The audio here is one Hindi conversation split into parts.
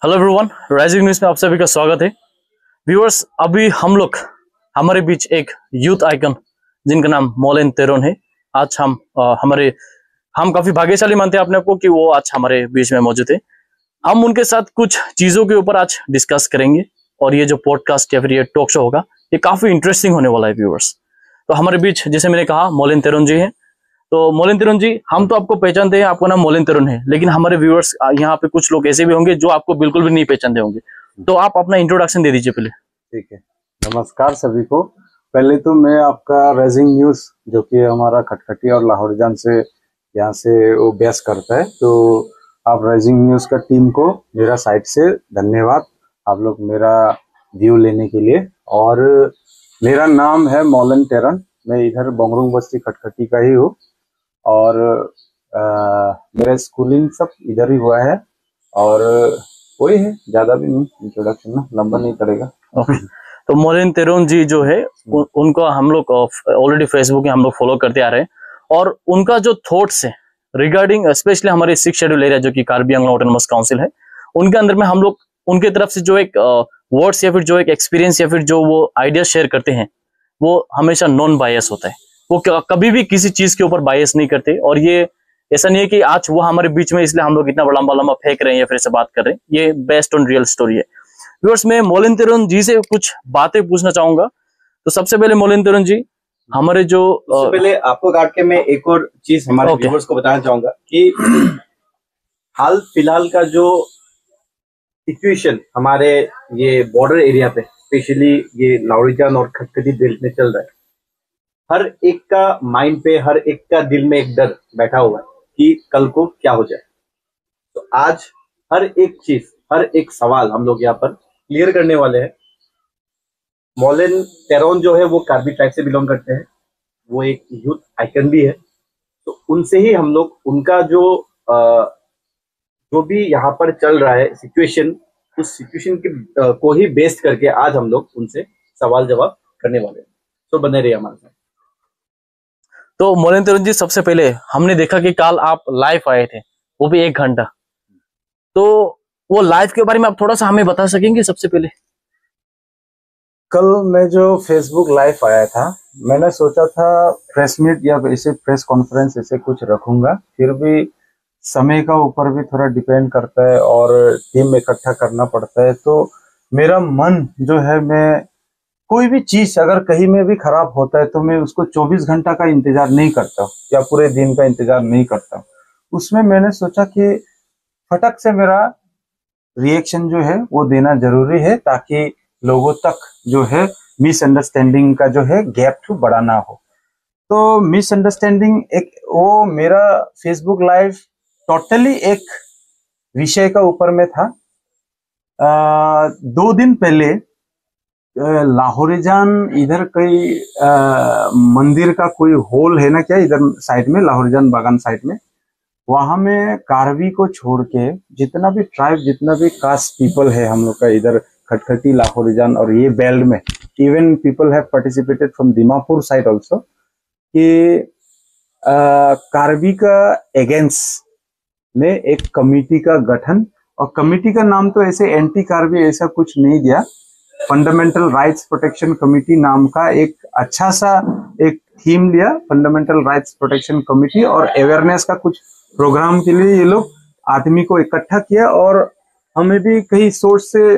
हेलो एवरीवन, राइजिंग न्यूज में आप सभी का स्वागत है। व्यूअर्स, अभी हम लोग हमारे बीच एक यूथ आइकन जिनका नाम मोलेन तेरोन है। आज हम काफी भाग्यशाली मानते हैं अपने आप को कि वो आज हमारे बीच में मौजूद है। हम उनके साथ कुछ चीजों के ऊपर आज डिस्कस करेंगे और ये जो पॉडकास्ट या फिर ये टॉक शो होगा ये काफी इंटरेस्टिंग होने वाला है व्यूअर्स। तो हमारे बीच, जैसे मैंने कहा, मोलेन तेरोन जी है। तो मोलेन तेरोन जी, हम तो आपको पहचानते हैं, आपका नाम मोलेन तेरोन है, लेकिन हमारे व्यूअर्स यहाँ पे कुछ लोग ऐसे भी होंगे जो आपको बिल्कुल भी नहीं पहचानते होंगे। तो आप अपना इंट्रोडक्शन दे दीजिए पहले। ठीक है, नमस्कार सभी को। पहले तो मैं आपका राइजिंग न्यूज, जो कि हमारा खटखटी और लाहौरजान से यहाँ से वो बेस करता है, तो आप राइजिंग न्यूज का टीम को मेरा साइड से धन्यवाद, आप लोग मेरा व्यू लेने के लिए। और मेरा नाम है मोलेन तेरोन, मैं इधर बोंगरुंग बस्ती खटखटी का ही हूँ और मेरा स्कूलिंग सब इधर ही हुआ है और वही है, ज्यादा भी नहीं, इंट्रोडक्शन ना लंबा नहीं करेगा। तो मोलेन तेरोन जी जो है उनको हम लोग ऑलरेडी फेसबुक में हम लोग फॉलो करते आ रहे हैं और उनका जो थॉट्स है रिगार्डिंग स्पेशली हमारे 6 शेड्यूल एरिया जो कि कार्बी आंगलॉन्ग ऑटोनोमस काउंसिल है, उनके अंदर में हम लोग उनके तरफ से जो एक वर्ड्स या फिर जो एक एक्सपीरियंस या फिर जो वो आइडिया शेयर करते हैं वो हमेशा नॉन बायस होता है। वो कभी भी किसी चीज के ऊपर बायस नहीं करते और ये ऐसा नहीं है कि आज वो हमारे बीच में इसलिए हम लोग इतना लंबा लंबा फेंक रहे हैं या फिर ऐसे बात कर रहे हैं। ये बेस्ड ऑन रियल स्टोरी है। व्यूअर्स, मैं मोलेन तेरोन जी से कुछ बातें पूछना चाहूंगा। तो सबसे पहले मोलेन तेरोन जी, हमारे जो सबसे पहले आपको काट के मैं एक और चीज हमारे व्यूअर्स को बताना चाहूंगा कि हाल फिलहाल का जो सिचुएशन हमारे ये बॉर्डर एरिया पे, स्पेशली ये लाहौरजान और खटखटी बेल्ट में चल रहा है, हर एक का माइंड पे, हर एक का दिल में एक डर बैठा हुआ है कि कल को क्या हो जाए। तो आज हर एक चीज, हर एक सवाल हम लोग यहाँ पर क्लियर करने वाले हैं। मोलेन तेरोन जो है वो कार्बी ट्राइब से बिलोंग करते हैं, वो एक यूथ आइकन भी है। तो उनसे ही हम लोग उनका जो भी यहाँ पर चल रहा है सिचुएशन, उस सिचुएशन के को ही बेस्ड करके आज हम लोग उनसे सवाल जवाब करने वाले हैं। तो बने रहिए हमारे साथ। तो मोलेन तेरोन जी, सबसे पहले हमने देखा कि कल आप लाइव आए थे, वो भी 1 घंटा। तो वो लाइव के बारे में आप थोड़ा सा हमें बता सकेंगे? सबसे पहले कल मैं जो फेसबुक लाइव आया था, मैंने सोचा था प्रेस मीट या ऐसे प्रेस कॉन्फ्रेंस ऐसे कुछ रखूंगा, फिर भी समय का ऊपर भी थोड़ा डिपेंड करता है और टीम इकट्ठा करना पड़ता है। तो मेरा मन जो है, मैं कोई भी चीज अगर कहीं में भी खराब होता है तो मैं उसको 24 घंटा का इंतजार नहीं करता या पूरे दिन का इंतजार नहीं करता। उसमें मैंने सोचा कि फटक से मेरा रिएक्शन जो है वो देना जरूरी है, ताकि लोगों तक जो है मिसअंडरस्टैंडिंग का जो है गैप तो बड़ा ना हो। तो मिसअंडरस्टैंडिंग एक, वो मेरा फेसबुक लाइव टोटली एक विषय का ऊपर में था। 2 दिन पहले लाहौरजान इधर कई मंदिर का कोई होल है ना क्या, इधर साइड में लाहौरजान बागान साइड में, वहां में कार्बी को छोड़ के जितना भी ट्राइब, जितना भी कास्ट पीपल है हम लोग का इधर खटखटी, लाहौरजान और ये बेल्ट में, even people have participated from Dimapur side also, कि कार्बी का अगेंस्ट में एक कमिटी का गठन, और कमिटी का नाम तो ऐसे एंटी कार्बी ऐसा कुछ नहीं दिया, फंडामेंटल राइट्स प्रोटेक्शन कमिटी नाम का एक अच्छा सा एक थीम लिया, फंडामेंटल राइट्स प्रोटेक्शन कमिटी, और अवेयरनेस का कुछ प्रोग्राम के लिए ये लोग आदमी को इकट्ठा किया। और हमें भी कई सोर्स से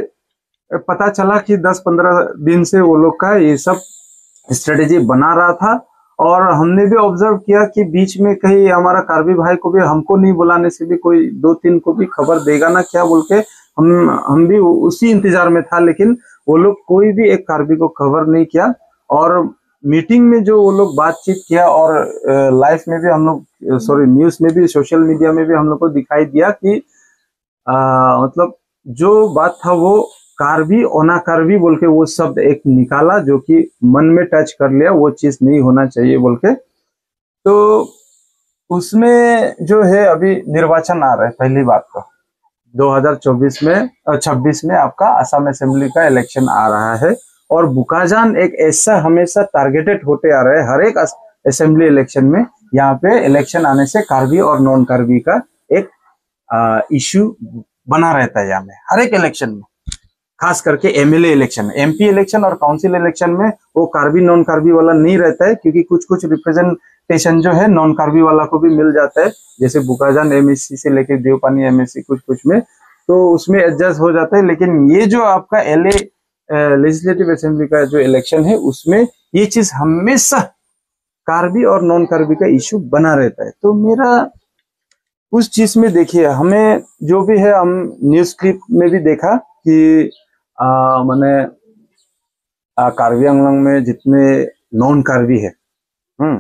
पता चला कि 10-15 दिन से वो लोग का ये सब स्ट्रेटेजी बना रहा था, और हमने भी ऑब्जर्व किया कि बीच में कहीं हमारा कार्बी भाई को भी हमको नहीं बुलाने से भी कोई 2-3 को भी खबर देगा ना क्या बोल के हम भी उसी इंतजार में था, लेकिन वो लोग कोई भी एक कार्बी को खबर नहीं किया। और मीटिंग में जो वो लोग बातचीत किया और लाइव में भी हम लोग, सॉरी न्यूज में भी, सोशल मीडिया में भी हम लोग को दिखाई दिया कि मतलब जो बात था वो कार्बी ओना कार्बी बोल के वो शब्द एक निकाला, जो कि मन में टच कर लिया, वो चीज नहीं होना चाहिए बोल के। तो उसमें जो है अभी निर्वाचन आ रहा है, पहली बात तो 2024 में 26 में आपका असम असेंबली का इलेक्शन आ रहा है, और बुकाजान एक ऐसा हमेशा टारगेटेड होते आ रहा है हर एक असेंबली इलेक्शन में। यहाँ पे इलेक्शन आने से कार्बी और नॉन कार्बी का एक इश्यू बना रहता है यहाँ में हर एक इलेक्शन में, खास करके एमएलए इलेक्शन में। एमपी इलेक्शन और काउंसिल इलेक्शन में वो कार्बी नॉन कार्बी वाला नहीं रहता है, क्योंकि कुछ कुछ रिप्रेजेंटेशन जो है नॉन कार्बी वाला को भी मिल जाता है, जैसे बुकाजान एमएससी से लेके देवपानी एमएससी कुछ कुछ में, तो उसमें एडजस्ट हो जाता है। लेकिन ये जो आपका एलए लेजिस्लेटिव असेंबली का जो इलेक्शन है उसमें ये चीज हमेशा कार्बी और नॉन कार्बी का इश्यू बना रहता है। तो मेरा उस चीज में देखिए, हमें जो भी है, हम न्यूज क्लिप में भी देखा कि मैंने कार्बी आंगलोंग में जितने नॉन कार्बी है,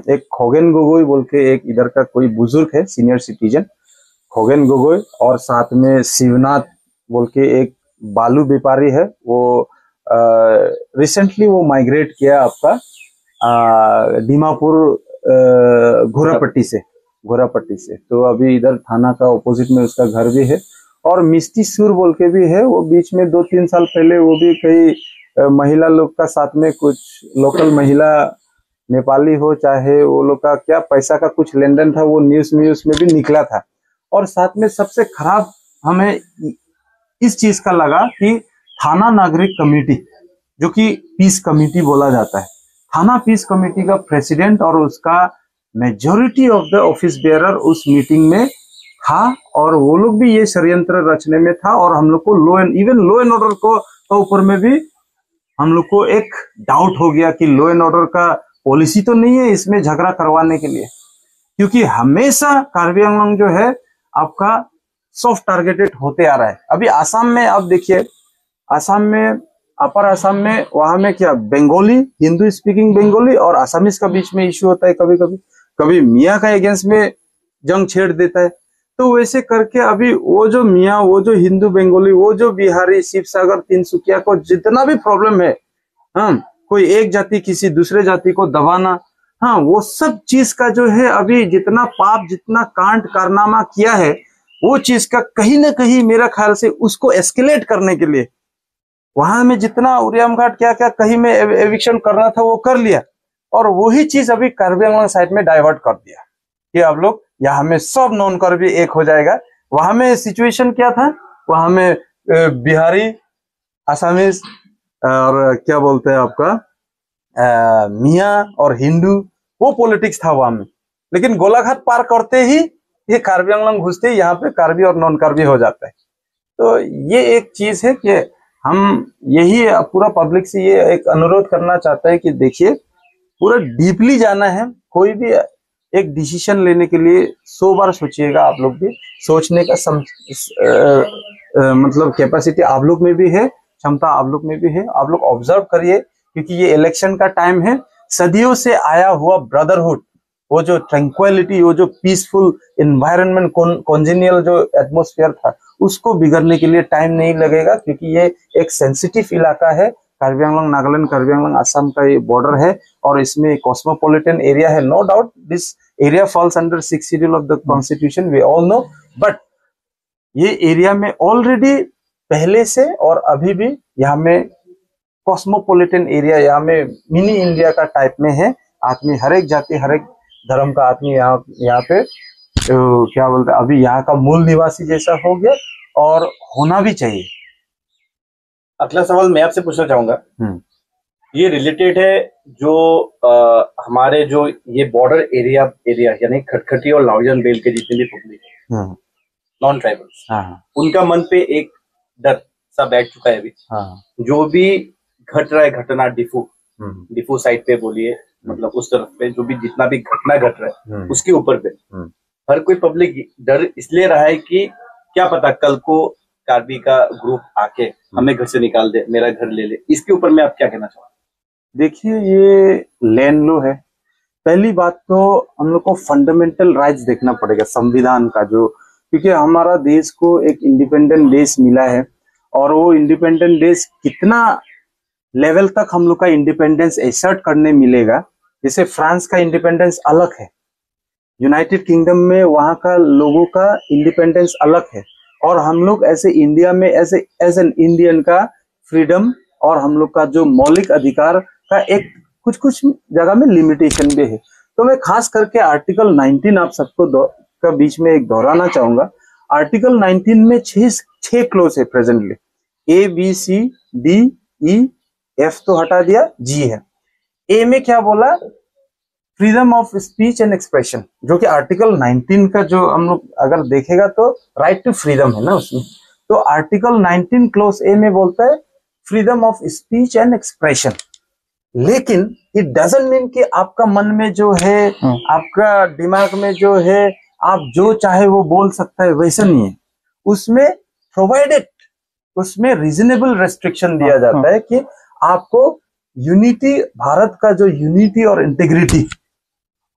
एक खोगेन गोगोई बोल के एक इधर का कोई बुजुर्ग है सीनियर सिटीजन, खोगेन गोगोई, और साथ में शिवनाथ बोल के एक बालू व्यापारी है, वो रिसेंटली वो माइग्रेट किया आपका दीमापुर घोरापट्टी से, तो अभी इधर थाना का ऑपोजिट में उसका घर भी है। और मिस्टी सुर बोल के भी है, वो बीच में 2-3 साल पहले वो भी कई महिला लोग का साथ में, कुछ लोकल महिला नेपाली हो चाहे वो लोग का क्या पैसा का कुछ लेन देन था, वो न्यूज में भी निकला था। और साथ में सबसे खराब हमें इस चीज का लगा कि थाना नागरिक कमेटी, जो कि पीस कमेटी बोला जाता है, थाना पीस कमेटी का प्रेसिडेंट और उसका majority of the office bearer उस मीटिंग में था, और वो लोग भी ये षड्यंत्र रचने में था। और हम लोग को लॉ एंड ऑर्डर को ऊपर में भी हम लोग को एक डाउट हो गया कि लॉ एंड ऑर्डर का पॉलिसी तो नहीं है इसमें झगड़ा करवाने के लिए, क्योंकि हमेशा कार्बी आंगलोंग जो है आपका सॉफ्ट टारगेटेड होते आ रहा है। अभी आसाम में आप देखिए, आसाम में अपर आसाम में वहां में क्या बंगाली, हिंदू स्पीकिंग बंगाली और आसामीज का बीच में इश्यू होता है, कभी मियाँ का अगेंस्ट में जंग छेड़ देता है। तो वैसे करके अभी वो जो मियाँ, वो जो हिंदू बंगाली, वो जो बिहारी, शिवसागर, तिनसुकिया को जितना भी प्रॉब्लम है, कोई एक जाति किसी दूसरे जाति को दबाना, वो सब चीज का जो है अभी जितना पाप, जितना कांड कारनामा किया है, वो चीज का कहीं ना कहीं मेरा ख्याल से उसको एस्केलेट करने के लिए वहां में जितना उरियाम घाट क्या क्या कहीं में एविक्शन करना था वो कर लिया, और वही चीज अभी कार्बी आंगलोंग साइड में डाइवर्ट कर दिया कि अब लोग यहाँ में सब नॉन कार्बी एक हो जाएगा। वहां में सिचुएशन क्या था, वहां में बिहारी, आसामीज और क्या बोलते हैं आपका मियाँ और हिंदू, वो पॉलिटिक्स था वहां में। लेकिन गोलाघाट पार करते ही ये कार्बी आंगलोंग घुसते ही यहाँ पे कार्बी और नॉन कार्बी हो जाता है। तो ये एक चीज है कि हम यही पूरा पब्लिक से ये एक अनुरोध करना चाहते हैं कि देखिए, पूरा डीपली जाना है, कोई भी एक डिसीजन लेने के लिए 100 बार सोचिएगा। आप लोग भी सोचने का मतलब कैपेसिटी आप लोग में भी है, क्षमता आप लोग में भी है। आप लोग ऑब्जर्व करिए, क्योंकि ये इलेक्शन का टाइम है। सदियों से आया हुआ ब्रदरहुड, वो जो ट्रैंक्विलिटी, वो जो पीसफुल एनवायरनमेंट, कॉन्जेनियल जो एटमॉस्फेयर था, उसको बिगड़ने के लिए टाइम नहीं लगेगा, क्योंकि ये एक सेंसिटिव इलाका है। कार्बी आंगलोंग, नागालैंड, कार्बी आंगलोंग, असम का ये बॉर्डर है, और इसमें कॉस्मोपॉलिटन एरिया है। No doubt this area falls under 6th schedule of the constitution, we all know, but ये एरिया में ऑलरेडी पहले से और अभी भी यहाँ में कॉस्मोपॉलिटन एरिया, यहाँ में मिनी इंडिया का टाइप में है। आदमी, हर एक जाति, हर एक धर्म का आदमी यहाँ पे तो क्या बोलते हैं, अभी यहाँ का मूल निवासी जैसा हो गया, और होना भी चाहिए। अगला सवाल मैं आपसे पूछना चाहूंगा, ये रिलेटेड है जो हमारे जो ये बॉर्डर एरिया यानी खटखटी और लाहौरियन बेल के जितने भी पब्लिक है, नॉन ट्राइबल्स, उनका मन पे एक डर सा बैठ चुका है अभी। जो भी घट रहा है घटना डिफू साइड पे बोलिए, मतलब उस तरफ पे जो भी जितना भी घटना घट रहा है उसके ऊपर पे हर कोई पब्लिक डर इसलिए रहा है कि क्या पता कल को कार्बी का ग्रुप आके हमें घर से निकाल दे, मेरा घर ले ले। इसके ऊपर में आप क्या कहना चाहोगे? देखिए, ये लैंड लो है। पहली बात तो हम लोग को फंडामेंटल राइट्स देखना पड़ेगा, संविधान का जो, क्योंकि हमारा देश को एक इंडिपेंडेंट देश मिला है, और वो इंडिपेंडेंट देश कितना लेवल तक हम लोग का इंडिपेंडेंस एसर्ट करने मिलेगा। जैसे फ्रांस का इंडिपेंडेंस अलग है, यूनाइटेड किंगडम में वहां का लोगों का इंडिपेंडेंस अलग है, और हम लोग ऐसे इंडिया में एज एन इंडियन का फ्रीडम और हम लोग का जो मौलिक अधिकार का एक कुछ जगह में लिमिटेशन भी है। तो मैं खास करके आर्टिकल 19 आप सबको का बीच में एक दोहराना चाहूंगा। आर्टिकल 19 में 6 क्लोज है presently, A B C D E F तो हटा दिया, जी है। ए में क्या बोला, freedom of speech and expression, जो कि आर्टिकल 19 का जो हम लोग अगर देखेगा तो राइट टू फ्रीडम है ना उसमें। तो आर्टिकल 19 क्लोज ए में बोलता है freedom of speech and expression, लेकिन इट डजंट मीन कि आपका मन में जो है, आपका दिमाग में जो है, आप जो चाहे वो बोल सकता है, वैसा नहीं है। उसमें प्रोवाइडेड, उसमें रीजनेबल रेस्ट्रिक्शन दिया जाता है कि आपको यूनिटी, भारत का जो यूनिटी और इंटीग्रिटी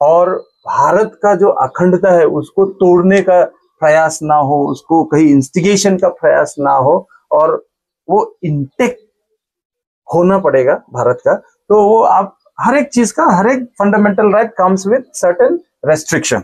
और भारत का जो अखंडता है उसको तोड़ने का प्रयास ना हो, उसको कहीं इंस्टिगेशन का प्रयास ना हो, और वो इंटेक्ट होना पड़ेगा भारत का। तो वो आप हर एक चीज का, हर एक fundamental right comes with certain restriction.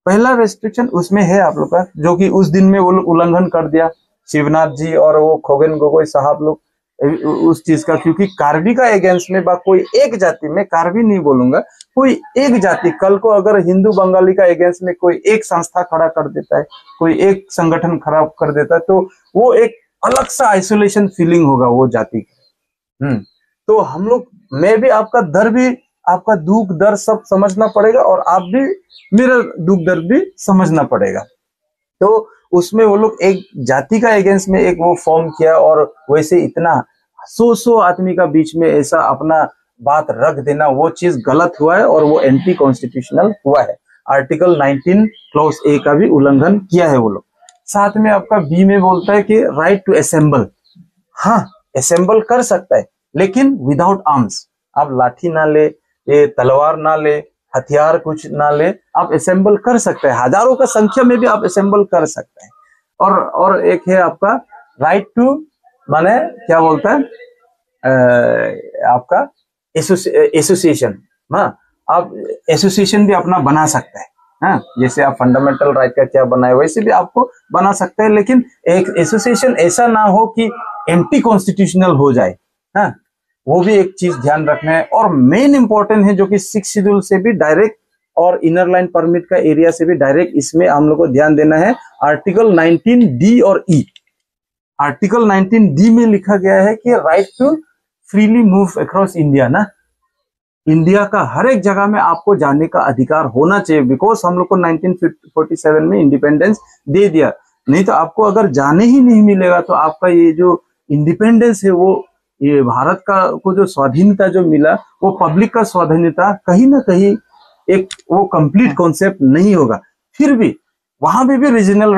पहला रेस्ट्रिक्शन उसमें है आप लोग का, जो कि उस दिन में वो लोग उल्लंघन कर दिया, शिवनाथ जी और वो खोगन गोगोई साहब लोग उस चीज का, क्योंकि कार्बी का अगेंस्ट में कोई एक जाति में, कार्बी नहीं बोलूंगा, कोई एक जाति, कल को अगर हिंदू बंगाली का अगेंस्ट में कोई एक संस्था खड़ा कर देता है, कोई एक संगठन खराब कर देता है, तो वो एक अलग सा आइसोलेशन फीलिंग होगा वो जाति का। तो हम लोग, मैं भी आपका दर्द भी, आपका दुख दर्द सब समझना पड़ेगा, और आप भी मेरा दुख दर्द भी समझना पड़ेगा। तो उसमें वो लोग एक जाति का अगेंस्ट में एक वो फॉर्म किया, और वैसे इतना 100 आदमी का बीच में ऐसा अपना बात रख देना, वो चीज गलत हुआ है और वो एंटी कॉन्स्टिट्यूशनल हुआ है। आर्टिकल 19 क्लॉज ए का भी उल्लंघन किया है वो लोग। साथ में आपका बी में बोलता है कि राइट टू असेंबल, हाँ असेंबल कर सकता है, लेकिन विदाउट आर्म्स। आप लाठी ना ले, ये तलवार ना ले, हथियार कुछ ना ले, आप असेंबल कर सकते हैं, हजारों का संख्या में भी आप असेंबल कर सकते हैं। और एक है आपका राइट टू, माने क्या बोलता है आपका एसोसिएशन, हाँ आप एसोसिएशन भी अपना बना सकते हैं, हाँ जैसे आप फंडामेंटल राइट का क्या बनाए वैसे भी आपको बना सकते हैं, लेकिन एक एसोसिएशन ऐसा ना हो कि एंटी कॉन्स्टिट्यूशनल हो जाए, हाँ वो भी एक चीज ध्यान रखना है। और मेन इंपॉर्टेंट है जो कि 6 शेड्यूल से भी डायरेक्ट और इनर लाइन परमिट का एरिया से भी डायरेक्ट, इसमें हम लोग को ध्यान देना है आर्टिकल 19 डी और ई। आर्टिकल 19 डी में लिखा गया है कि right to freely move across India, ना इंडिया का हर एक जगह में आपको जाने का अधिकार होना चाहिए, बिकॉज हम लोग को 1947 में इंडिपेंडेंस दे दिया। नहीं तो आपको अगर जाने ही नहीं मिलेगा तो आपका ये जो इंडिपेंडेंस है, वो ये भारत का को जो स्वाधीनता जो मिला, वो पब्लिक का स्वाधीनता कहीं ना कहीं एक वो कंप्लीट कॉन्सेप्ट नहीं होगा। फिर भी वहां पे भी रीजनेबल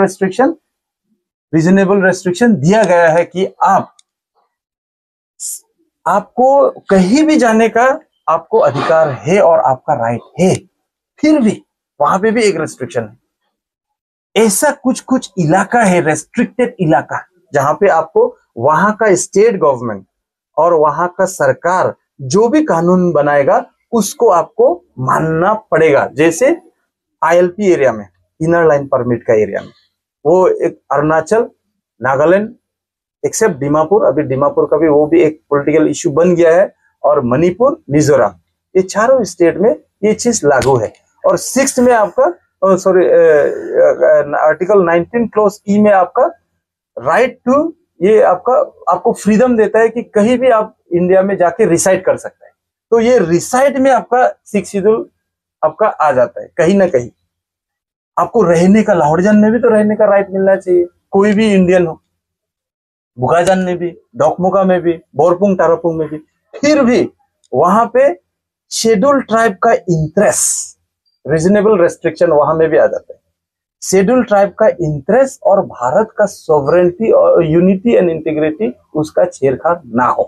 रेस्ट्रिक्शन दिया गया है कि आपको कहीं भी जाने का आपको अधिकार है और आपका राइट है। फिर भी वहां पे भी एक रेस्ट्रिक्शन है। ऐसा कुछ इलाका है, रेस्ट्रिक्टेड इलाका, जहां पे आपको वहां का स्टेट गवर्नमेंट और वहां का सरकार जो भी कानून बनाएगा उसको आपको मानना पड़ेगा। जैसे आईएलपी एरिया में, इनर लाइन परमिट का एरिया में, वो एक अरुणाचल, नागालैंड, एक्सेप्ट डिमापुर, अभी डिमापुर का भी वो भी एक पॉलिटिकल इश्यू बन गया है, और मणिपुर, मिजोरम, ये चारों स्टेट में ये चीज लागू है। और 6 में आपका आर्टिकल 19 क्लॉज ई में आपका राइट टू, ये आपको फ्रीडम देता है कि कहीं भी आप इंडिया में जाके रिसाइड कर सकते हैं। तो ये रिसाइड में आपका 6 शेड्यूल आपका आ जाता है। कहीं ना कहीं आपको रहने का, लाहौरजान में भी तो रहने का राइट मिलना चाहिए, कोई भी इंडियन हो, बुगाजान में भी, डोकमुका में भी, बोरपुंग टारापुंग में भी। फिर भी वहां पे शेड्यूल ट्राइब का इंटरेस्ट, रीजनेबल रेस्ट्रिक्शन वहां में भी आ जाता है। शेड्यूल ट्राइब का इंटरेस्ट और भारत का सॉवरेनिटी और यूनिटी एंड इंटीग्रिटी उसका छेड़छाड़ ना हो,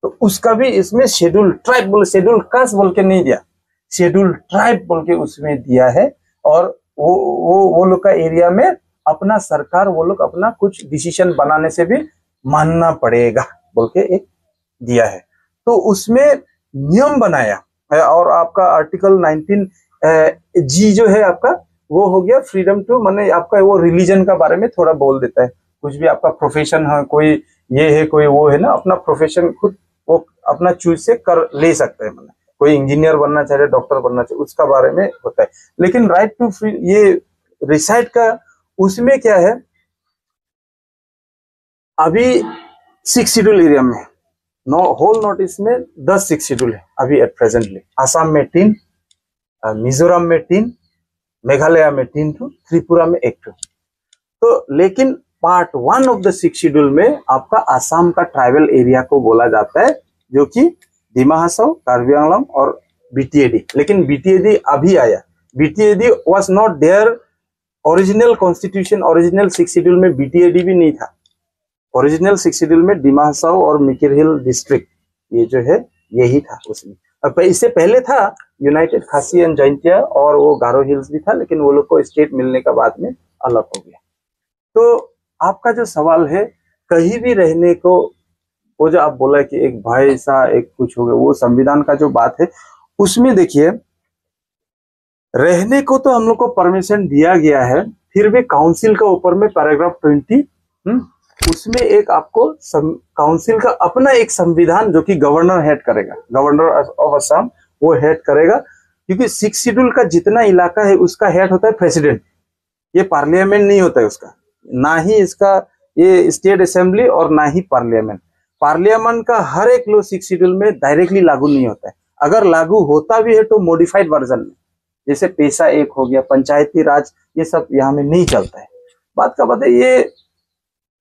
तो उसका भी इसमें शेड्यूल ट्राइब बोल, शेड्यूल कास्ट बोल के नहीं दिया, शेड्यूल ट्राइब बोल के उसमें दिया है। और वो लोग का एरिया में अपना सरकार, वो लोग अपना कुछ डिसीजन बनाने से भी मानना पड़ेगा बोल के एक दिया है। तो उसमें नियम बनाया। और आपका आर्टिकल 19 जी जो है आपका, वो हो गया फ्रीडम टू, माने आपका वो रिलीजन का बारे में थोड़ा बोल देता है। कुछ भी आपका प्रोफेशन है, कोई ये है कोई वो है ना, अपना प्रोफेशन खुद वो अपना चूज से कर ले सकते हैं। माने कोई इंजीनियर बनना चाहे, डॉक्टर बनना चाहे, उसका बारे में होता है। लेकिन राइट टू फ्री, ये रिसाइड का उसमें क्या है, अभी 6 शेड्यूल एरिया में होल नॉर्थ ईस्ट में 10 6 शेड्यूल है अभी एट प्रेजेंटली। आसाम में 3, मिजोरम में 3, मेघालय में 3 ठो, त्रिपुरा में 1 ठो। तो लेकिन पार्ट 1 ऑफ द 6 शेड्यूल में आपका आसाम का ट्राइबल एरिया को बोला जाता है, जो कि दिमा हासाओ, कार्बी आंगलॉन्ग और बीटीएडी। लेकिन बीटीएडी अभी आया, BTAD was not their original constitution. Original 6 schedule में बीटीएडी भी नहीं था। ओरिजिनल 6 शेड्यूल में दिमा हासाओ और मिकिर हिल डिस्ट्रिक्ट ये जो है यही था उसमें। अब इससे पहले था यूनाइटेड खासी एंड जैंतिया और वो गारो हिल्स भी था, लेकिन वो लोग को स्टेट मिलने का बाद में अलग हो गया। तो आपका जो सवाल है कहीं भी रहने को, वो जो आप बोला कि एक भाई सा एक कुछ हो गया, वो संविधान का जो बात है उसमें देखिए रहने को तो हम लोग को परमिशन दिया गया है, फिर भी काउंसिल का ऊपर में पैराग्राफ 20 उसमें एक आपको काउंसिल का अपना एक संविधान जो कि गवर्नर हेड करेगा, गवर्नर ऑफ असम वो हेड करेगा, क्योंकि 6 शेड्यूल का जितना इलाका है उसका हेड होता है प्रेसिडेंट। ये पार्लियामेंट नहीं होता है उसका, ना ही इसका ये स्टेट असेंबली और ना ही पार्लियामेंट। पार्लियामेंट का हर एक लॉ 6 शेड्यूल में डायरेक्टली लागू नहीं होता है। अगर लागू होता भी है तो मॉडिफाइड वर्जन में, जैसे पेशा एक हो गया, पंचायती राज, ये सब यहाँ में नहीं चलता है। बात का बात है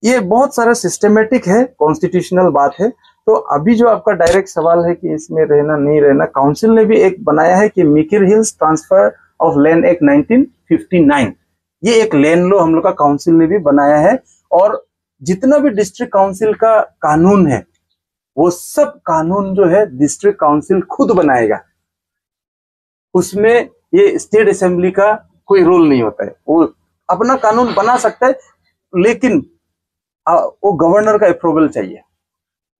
ये बहुत सारा सिस्टमेटिक है, कॉन्स्टिट्यूशनल बात है। तो अभी जो आपका डायरेक्ट सवाल है कि इसमें रहना नहीं रहना, काउंसिल ने भी एक बनाया है कि Mikir hills transfer of land act 1959, ये एक लैंड लॉ हम लोग का काउंसिल ने भी बनाया है। और जितना भी डिस्ट्रिक्ट काउंसिल का कानून है वो सब कानून जो है डिस्ट्रिक्ट काउंसिल खुद बनाएगा, उसमें ये स्टेट असेंबली का कोई रोल नहीं होता है। वो अपना कानून बना सकता है, लेकिन वो गवर्नर का अप्रूवल चाहिए।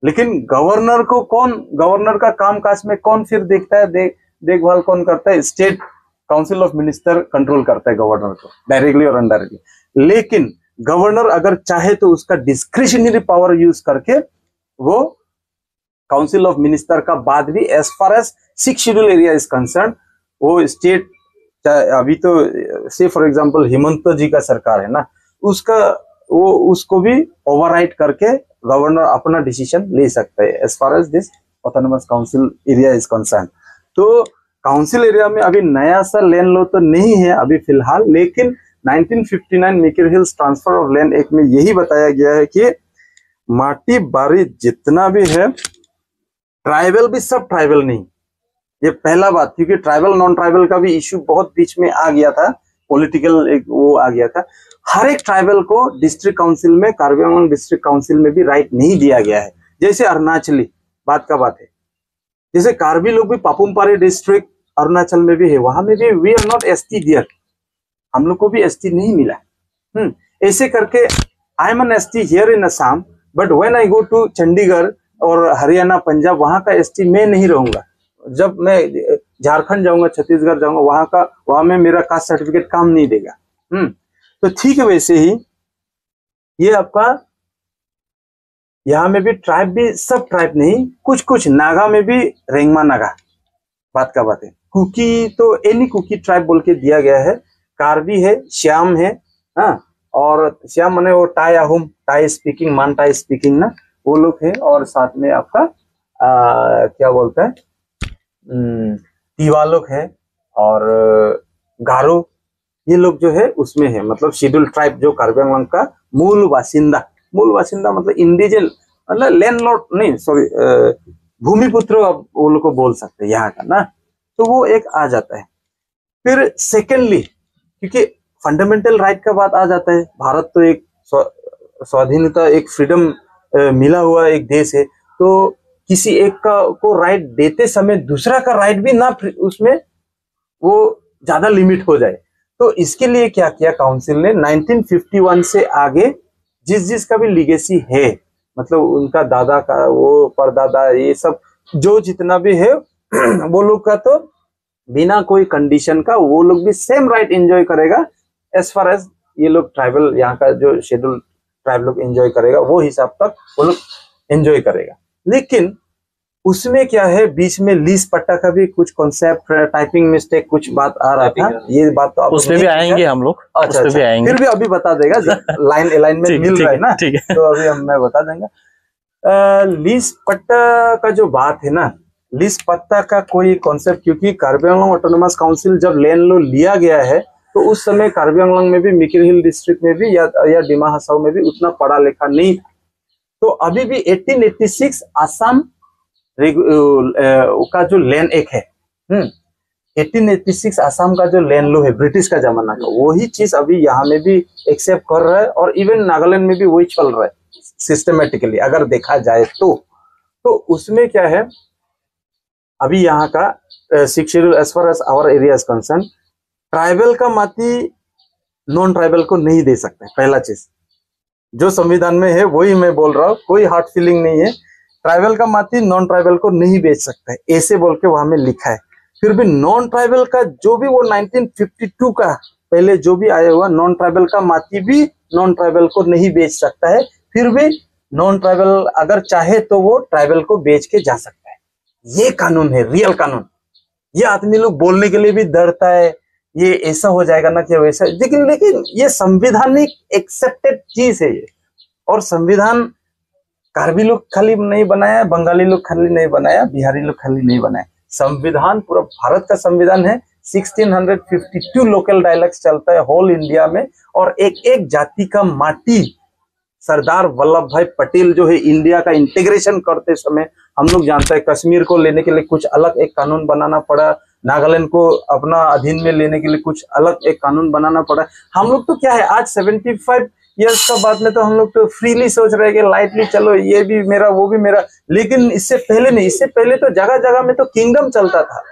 लेकिन गवर्नर को गवर्नर का कामकाज में कौन फिर देखता है, देखभाल कौन करता है? State council of minister control करता है गवर्नर को, डायरेक्टली और इनडायरेक्टली। लेकिन गवर्नर अगर चाहे तो उसका डिस्क्रिशनरी पावर यूज करके वो काउंसिल ऑफ मिनिस्टर का बाद भी as far as 6 schedule area is concern, वो स्टेट, अभी तो से फॉर एग्जांपल हिमंत जी का सरकार है ना, उसको भी ओवरराइड करके गवर्नर अपना डिसीजन ले सकता है as far as this autonomous council area is concern. तो काउंसिल एरिया में अभी नया सा लैंड लॉ तो नहीं है अभी फिलहाल, लेकिन 1959 Mikir hills transfer of land act में यही बताया गया है कि माटी बारी जितना भी है, ट्राइबल भी सब ट्राइबल नहीं। ये पहला बात, क्योंकि ट्राइबल नॉन ट्राइबल का भी इश्यू बहुत बीच में आ गया था, पॉलिटिकल एक वो आ गया था। हर एक ट्राइबल को डिस्ट्रिक्ट काउंसिल में, कार्बी आंगलॉन्ग डिस्ट्रिक्ट काउंसिल में भी राइट नहीं दिया गया है। जैसे अरुणाचली बात का बात है, जैसे कार्बी लोग भी पापुम-पारे डिस्ट्रिक्ट अरुणाचल में भी है, वहां में भी we are not ST there, हम लोग को भी एसटी नहीं मिला। ऐसे करके I am an ST here in Assam, but when I go to Chandigarh और हरियाणा, पंजाब, वहां का एसटी मैं नहीं रहूंगा। जब मैं झारखंड जाऊंगा, छत्तीसगढ़ जाऊंगा, वहां में मेरा कास्ट सर्टिफिकेट काम नहीं देगा। तो ठीक है, वैसे ही ये आपका यहाँ में भी ट्राइब भी सब ट्राइब नहीं, कुछ नागा में भी रेंगमा नागा, बात का बात है। कुकी तो एनी कुकी ट्राइब बोल के दिया गया है। कार्बी है, श्याम है, हाँ, और श्याम माने वो टाई स्पीकिंग, मान टाई स्पीकिंग ना, वो लोग है। और साथ में आपका क्या बोलता है, तीवा लोग है और गारो, ये लोग जो है उसमें है, मतलब शेड्यूल ट्राइब जो कार्बी आंगलॉन्ग का मूल वासिंदा मतलब इंडिजन, मतलब लैंडलॉर्ड नहीं, सॉरी, भूमिपुत्र आप वो लोग को बोल सकते हैं यहाँ का ना, तो वो एक आ जाता है। फिर सेकेंडली, क्योंकि फंडामेंटल राइट का बात आ जाता है, भारत तो एक स्वाधीनता, एक फ्रीडम मिला हुआ एक देश है, तो किसी एक को राइट देते समय दूसरा का राइट भी ना उसमें वो ज्यादा लिमिट हो जाए। तो इसके लिए क्या किया काउंसिल ने, 1951 से आगे जिसका भी लीगेसी है, मतलब उनका दादा का, वो परदादा, ये सब जो जितना भी है वो लोग का तो बिना कोई कंडीशन का वो लोग भी सेम राइट एंजॉय करेगा एज फार एज ये लोग ट्राइबल, यहाँ का जो शेड्यूल ट्राइब लोग एंजॉय करेगा वो हिसाब तक वो लोग एंजॉय करेगा। लेकिन उसमें क्या है, बीच में लीज पट्टा का भी कुछ कॉन्सेप्ट, टाइपिंग मिस्टेक कुछ बात आ रहा था। ये बात तो उस पे भी आएंगे हम लोग। अच्छा, उस पे भी आएंगे, फिर भी अभी बता देगा, लाइन अलाइनमेंट मिल रहा है ना, तो अभी मैं बता देंगे। लीज पट्टा का जो बात है ना, लीज पट्टा का कोई कॉन्सेप्ट, क्योंकि कार्बी आंगलॉन्ग ऑटोनोमस काउंसिल जब लैंड लो लिया गया है तो उस समय कार्बी आंगलॉन्ग में भी, मिकिर हिल डिस्ट्रिक्ट में भी या डिमा हसाओ में भी उतना पढ़ा लिखा नहीं था। तो अभी भी 1886 आसाम का जो लैंड एक है, 1886 आसाम का जो लैंड लो है ब्रिटिश का जमाना का, वही चीज अभी यहाँ में भी एक्सेप्ट कर रहा है, और इवन नागालैंड में भी वही चल रहा है सिस्टमेटिकली अगर देखा जाए तो उसमें क्या है, अभी यहाँ का 6th schedule as far as our area is concern, tribal का माटी नॉन ट्राइबल को नहीं दे सकते। पहला चीज जो संविधान में है वही मैं बोल रहा हूँ, कोई हार्ड फीलिंग नहीं है। ट्राइबल का माटी नॉन ट्राइबल को नहीं बेच सकता है, ऐसे बोल के वहां में लिखा है। फिर भी नॉन ट्राइबल का जो भी वो 1952 का पहले जो भी आया हुआ, नॉन ट्राइबल का माटी भी नॉन ट्राइबल को नहीं बेच सकता है। फिर भी नॉन ट्राइबल अगर चाहे तो वो ट्राइबल को बेच के जा सकता है। ये कानून है, रियल कानून। ये आदमी लोग बोलने के लिए भी डरता है, ये ऐसा हो जाएगा ना कि वैसा, लेकिन ये संवैधानिक एक्सेप्टेड चीज है ये। और संविधान कार्बी लोग खाली नहीं बनाया, बंगाली लोग खाली नहीं बनाया, बिहारी लोग खाली नहीं बनाया, संविधान पूरा भारत का संविधान है। 1652 लोकल डायलेक्ट्स चलता है होल इंडिया में, और एक एक जाति का माटी सरदार वल्लभ भाई पटेल जो है इंडिया का इंटीग्रेशन करते समय, हम लोग जानते हैं कश्मीर को लेने के लिए कुछ अलग एक कानून बनाना पड़ा, नागालैंड को अपना अधीन में लेने के लिए कुछ अलग एक कानून बनाना पड़ा। हम लोग तो क्या है, आज 75 ईयर्स का बाद में तो हम लोग तो फ्रीली सोच रहे हैं कि लाइटली चलो ये भी मेरा वो भी मेरा, लेकिन इससे पहले नहीं, इससे पहले तो जगह जगह में तो किंगडम चलता था,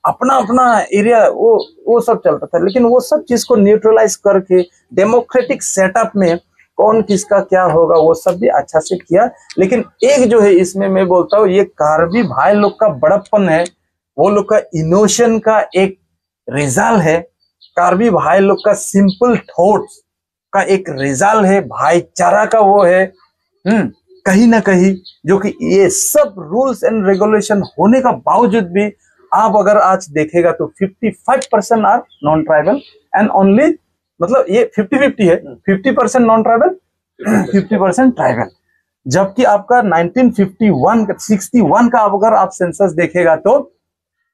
अपना अपना एरिया वो सब चलता था। लेकिन वो सब चीज को न्यूट्रलाइज करके डेमोक्रेटिक सेटअप में कौन किसका क्या होगा वो सब भी अच्छा से किया। लेकिन एक जो है इसमें मैं बोलता हूँ, ये कार्बी भाई लोग का बड़प्पन है, वो लोग का इनोशन का एक रिजल्ट है, कार्बी भाई लोग का सिंपल थॉट्स का एक रिजल्ट है, भाईचारा का वो है कहीं ना कहीं, जो कि ये सब रूल्स एंड रेगुलेशन होने का बावजूद भी आप अगर आज देखेगा तो 55% are non tribal and only, मतलब ये 50-50 है, 50% नॉन ट्राइबल 50% ट्राइबल। जबकि आपका 1961 का अगर आप सेंसस देखेगा तो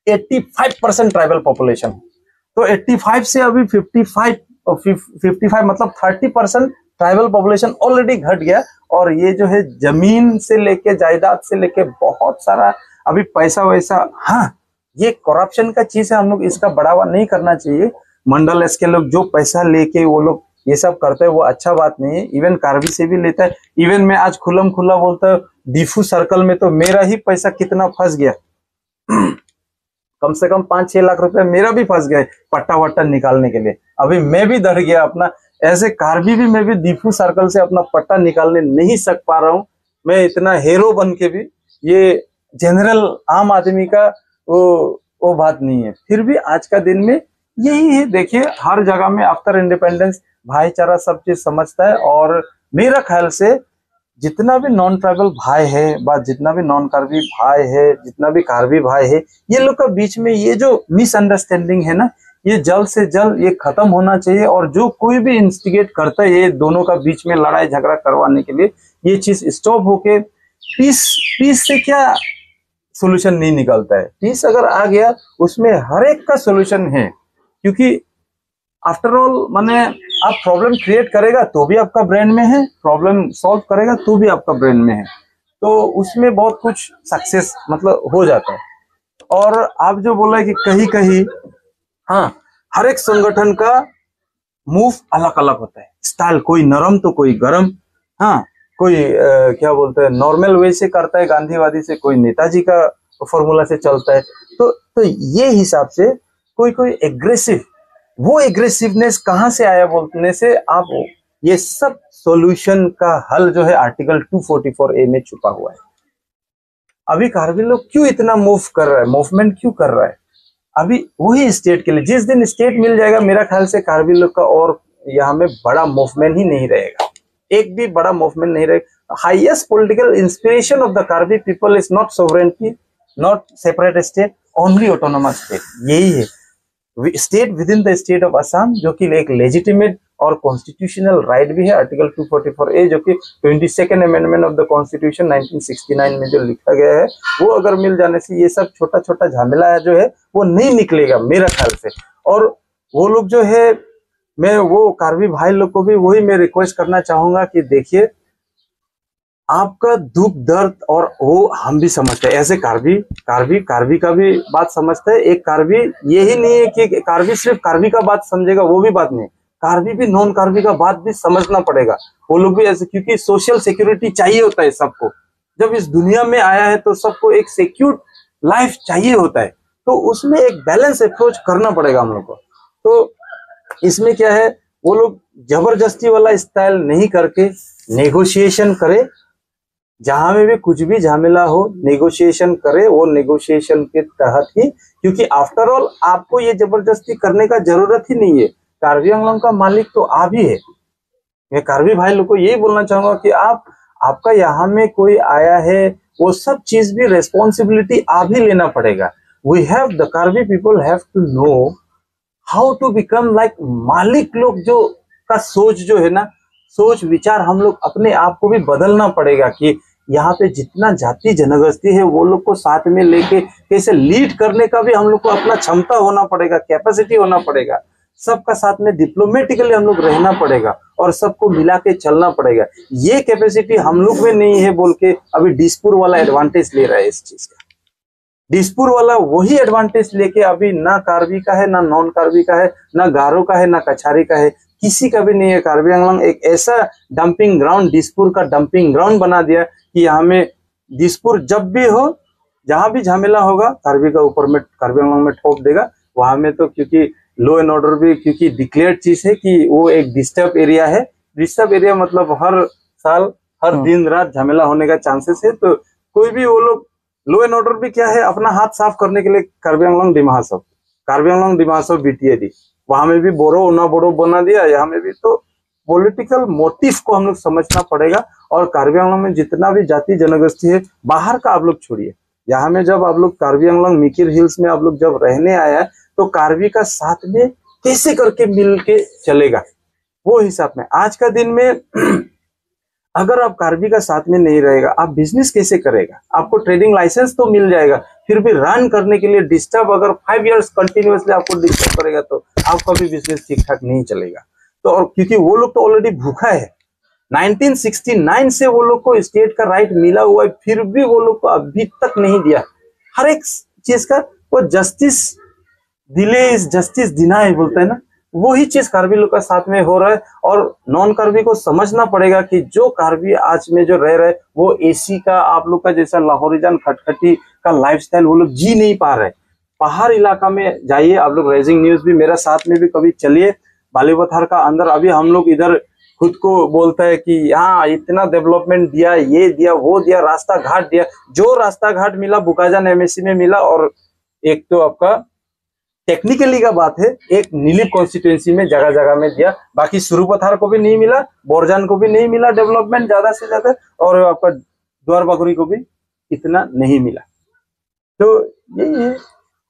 85% ट्राइबल पॉपुलेशन। तो 85 से अभी 55 मतलब 30% ट्राइबल पॉपुलेशन ऑलरेडी घट गया। और ये जो है जमीन से लेके जायदाद से लेके बहुत सारा अभी पैसा वैसा, हाँ ये करप्शन का चीज है, हम लोग इसका बढ़ावा नहीं करना चाहिए। मंडल एस के लोग जो पैसा लेके वो लोग ये सब करते हैं वो अच्छा बात नहीं है, इवन कार्बी से भी लेता है। इवन मैं आज खुल्लम खुल्ला बोलता हूँ, डिफू सर्कल में तो मेरा ही पैसा कितना फंस गया कम से कम 5-6 लाख रुपए मेरा भी फंस गए पट्टा वट्टा निकालने के लिए। अभी मैं भी डर गया अपना, ऐसे कार्बी भी मैं भी डिफू सर्कल से अपना पट्टा निकालने नहीं सक पा रहा हूँ। मैं इतना हीरो बन के भी, ये जनरल आम आदमी का वो बात नहीं है। फिर भी आज का दिन में यही है, देखिए हर जगह में आफ्टर इंडिपेंडेंस भाईचारा सब चीज समझता है। और मेरा ख्याल से जितना भी नॉन ट्राइबल भाई है, जितना भी नॉन कार्बी भाई है, जितना भी कार्बी भाई है, ये लोग का बीच में ये जो मिसअंडरस्टैंडिंग है ना, ये जल्द से जल्द ये खत्म होना चाहिए। और जो कोई भी इंस्टिगेट करता है ये दोनों का बीच में लड़ाई झगड़ा करवाने के लिए, ये चीज स्टॉप होके पीस से क्या सोल्यूशन नहीं निकलता है। पीस अगर आ गया उसमें हर एक का सोल्यूशन है, क्योंकि आफ्टर ऑल माने आप प्रॉब्लम क्रिएट करेगा तो भी आपका ब्रेन में है, प्रॉब्लम सॉल्व करेगा तो भी आपका ब्रेन में है, तो उसमें बहुत कुछ सक्सेस मतलब हो जाता है। और आप जो बोला है कि कहीं कहीं, हाँ हर एक संगठन का मूव अलग अलग होता है, स्टाइल कोई नरम तो कोई गरम, हाँ कोई क्या बोलते हैं नॉर्मल वे से करता है गांधीवादी से, कोई नेताजी का फॉर्मूला से चलता है। तो ये हिसाब से कोई एग्रेसिव, वो एग्रेसिवनेस कहाँ से आया बोलने से आप ये सब सॉल्यूशन का हल जो है आर्टिकल 244A में छुपा हुआ है। अभी कार्बी लोग क्यों इतना मूव कर रहा है, मूवमेंट क्यों कर रहा है, अभी वही स्टेट के लिए। जिस दिन स्टेट मिल जाएगा मेरा ख्याल से कार्बी लोग का और यहाँ में बड़ा मूवमेंट ही नहीं रहेगा, एक भी बड़ा मूवमेंट नहीं रहेगा। Highest political inspiration of the Karbi people is not sovereignty, not separate state, only autonomous state, यही है state with in the state of Assam, जो कि एक लेजिटिमेट और कॉन्स्टिट्यूशनल राइट भी है। आर्टिकल 244A जो कि 22nd amendment of the constitution 1969 में जो लिखा गया है, वो अगर मिल जाने से ये सब छोटा छोटा झमेला जो है वो नहीं निकलेगा मेरा ख्याल से। और वो लोग जो है, मैं वो कार्बी भाई लोग को भी वही मैं रिक्वेस्ट करना चाहूंगा कि देखिए, आपका दुख दर्द और वो हम भी समझते हैं, ऐसे कार्बी का भी बात समझते हैं। एक कार्बी यही नहीं है कि कार्बी सिर्फ कार्बी का बात समझेगा, वो भी बात नहीं, कार्बी भी नॉन कार्बी का बात भी समझना पड़ेगा। वो लोग भी ऐसे, क्योंकि सोशल सिक्योरिटी चाहिए होता है सबको। जब इस दुनिया में आया है तो सबको एक सिक्योर लाइफ चाहिए होता है, तो उसमें एक बैलेंस अप्रोच करना पड़ेगा हम लोग को। तो इसमें क्या है, वो लोग जबरदस्ती वाला स्टाइल नहीं करके नेगोशिएशन करे, जहां में भी कुछ भी झमेला हो नेगोशिएशन करे, वो नेगोशिएशन के तहत ही, क्योंकि आफ्टर ऑल आपको ये जबरदस्ती करने का जरूरत ही नहीं है। कार्बी आंगलों का मालिक तो आप ही है। मैं कार्बी भाई लोग को यही बोलना चाहूंगा कि आपका यहाँ में कोई आया है, वो सब चीज भी रेस्पॉन्सिबिलिटी आप ही लेना पड़ेगा। We have the Karbi people have to know how to become like मालिक लोग, जो का सोच जो है ना, सोच विचार हम लोग अपने आप को भी बदलना पड़ेगा कि यहाँ पे जितना जाति जनगोष्ठी है वो लोग को साथ में लेके कैसे लीड करने का भी हम लोग को अपना क्षमता होना पड़ेगा, कैपेसिटी होना पड़ेगा। सबका साथ में डिप्लोमेटिकली हम लोग रहना पड़ेगा और सबको मिला के चलना पड़ेगा। ये कैपेसिटी हम लोग में नहीं है बोल के अभी दिसपुर वाला एडवांटेज ले रहा है इस चीज का। दिसपुर वाला वही एडवांटेज लेके अभी ना कार्बी का है, ना नॉन कार्बी का है, ना गारो का है, ना कछारी का है, किसी का भी नहीं है। कार्बी आंगलोंग एक ऐसा डंपिंग ग्राउंड, दिसपुर का डंपिंग ग्राउंड बना दिया कि यहाँ में दिसपुर जब भी हो, जहां भी झमेला होगा, कार्बी का ऊपर में कार्बी आंगलोंग में ठोक देगा। वहां में तो क्योंकि लॉ एंड ऑर्डर भी क्योंकि डिक्लेयर्ड चीज है कि वो एक डिस्टर्ब एरिया है। डिस्टर्ब एरिया मतलब हर साल हर दिन रात झमेला होने का चांसेस है। तो कोई भी वो लोग लॉ एंड ऑर्डर भी क्या है, अपना हाथ साफ करने के लिए कार्बी आंगलोंग डिमाहासाव BTAD, वहां में भी बोरो ना बोरो बना दिया, यहाँ में भी। तो पॉलिटिकल मोटिव को हम लोग समझना पड़ेगा। और कार्बी आंगलोंग में जितना भी जाति जनगोष्ठी है, बाहर का आप लोग छोड़िए, यहाँ में जब आप लोग कार्बी आंगलोंग मिकिर हिल्स में आप लोग जब रहने आया है, तो कार्बी का साथ में कैसे करके मिल के चलेगा, वो हिसाब में आज का दिन में अगर आप कार्बी का साथ में नहीं रहेगा, आप बिजनेस कैसे करेगा? आपको ट्रेडिंग लाइसेंस तो मिल जाएगा, फिर भी रन करने के लिए डिस्टर्ब, अगर 5 इयर्स कंटिन्यूअसली आपको डिस्टर्ब करेगा तो आपका भी बिजनेस ठीक ठाक नहीं चलेगा। तो और क्योंकि वो लोग तो ऑलरेडी भूखा है, 1969 से वो लोग को स्टेट का राइट मिला हुआ है, फिर भी वो लोग को अभी तक नहीं दिया। हर एक चीज का वो justice delay is justice deny बोलते हैं ना, वही चीज कार्बी लोग का साथ में हो रहा है। और नॉन कार्बी को समझना पड़ेगा कि जो कार्बी आज में जो रह रहे हैं, वो एसी का आप लोग का जैसा लाहौरीजान खटखटी का लाइफस्टाइल वो लोग जी नहीं पा रहे। पहाड़ इलाका में जाइए आप लोग, राइजिंग न्यूज भी मेरा साथ में भी कभी चलिए, बालीपथार का अंदर। अभी हम लोग इधर खुद को बोलता है कि यहाँ इतना डेवलपमेंट दिया, ये दिया, वो दिया, रास्ता घाट दिया। जो रास्ता घाट मिला बुकाजान MSC में मिला, और एक तो आपका टेक्निकली का बात है, एक नीलिप कॉन्स्टिट्यूएंसी में जगह जगह में दिया, बाकी सुरुपथार को भी नहीं मिला, बोरजान को भी नहीं मिला डेवलपमेंट ज्यादा से ज्यादा, और आपका द्वार बागुरी को भी इतना नहीं मिला। तो यही है,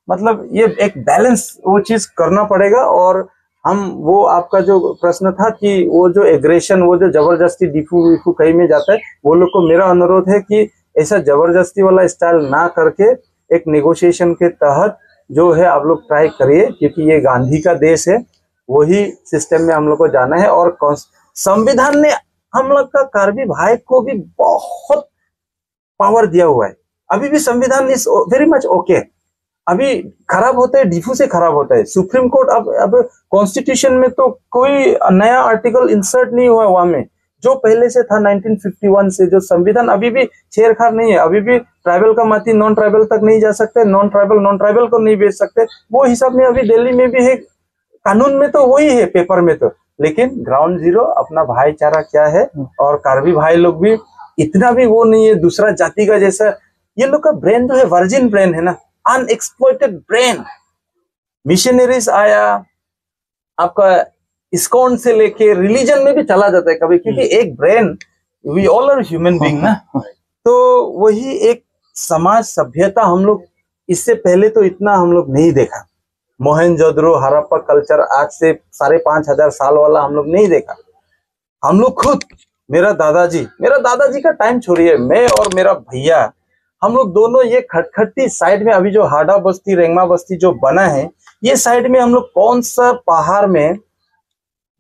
मतलब ये एक बैलेंस वो चीज करना पड़ेगा। और हम वो आपका जो प्रश्न था कि वो जो एग्रेशन, वो जो जबरदस्ती डिफू कहीं में जाता है, वो लोग को मेरा अनुरोध है कि ऐसा जबरदस्ती वाला स्टाइल ना करके एक नेगोशिएशन के तहत जो है आप लोग ट्राई करिए, क्योंकि ये गांधी का देश है, वही सिस्टम में हम लोग को जाना है। और संविधान ने हम लोग का कार्बी भाई को भी बहुत पावर दिया हुआ है। अभी भी संविधान इज वेरी मच ओके। अभी खराब होता है डिफू से खराब होता है सुप्रीम कोर्ट। अब कॉन्स्टिट्यूशन में तो कोई नया आर्टिकल इंसर्ट नहीं हुआ, वहां में जो पहले से था 1951 से जो संविधान अभी भी छेड़छाड़ नहीं है। अभी भी ट्राइबल का माती नॉन ट्राइबल तक नहीं जा सकते, नॉन ट्राइबल को नहीं बेच सकते, वो हिसाब में अभी दिल्ली में भी है, कानून में तो वही है, पेपर में तो। लेकिन ग्राउंड जीरो अपना भाईचारा क्या है, और कार्बी भाई लोग भी इतना भी वो नहीं है दूसरा जाति का जैसा। ये लोग का ब्रेन जो है वर्जिन ब्रेन है ना, अनएक्सप्लॉइटेड ब्रेन। मिशनरीज आया आपका इस्कॉन से लेके रिलीजन में भी चला जाता है कभी, क्योंकि एक brain, we all are human being ना, तो वही एक समाज सभ्यता हम लोग इससे पहले तो इतना हम लोग नहीं देखा। मोहनजोदड़ो हड़प्पा कल्चर आज से 5,500 साल वाला हम लोग नहीं देखा। हम लोग खुद, मेरा दादाजी का टाइम छोड़िए, मैं और मेरा भैया, हम लोग दोनों ये खटखटी साइड में अभी जो हाडा बस्ती रेंगमा बस्ती जो बना है, ये साइड में हम लोग कौन सा पहाड़ में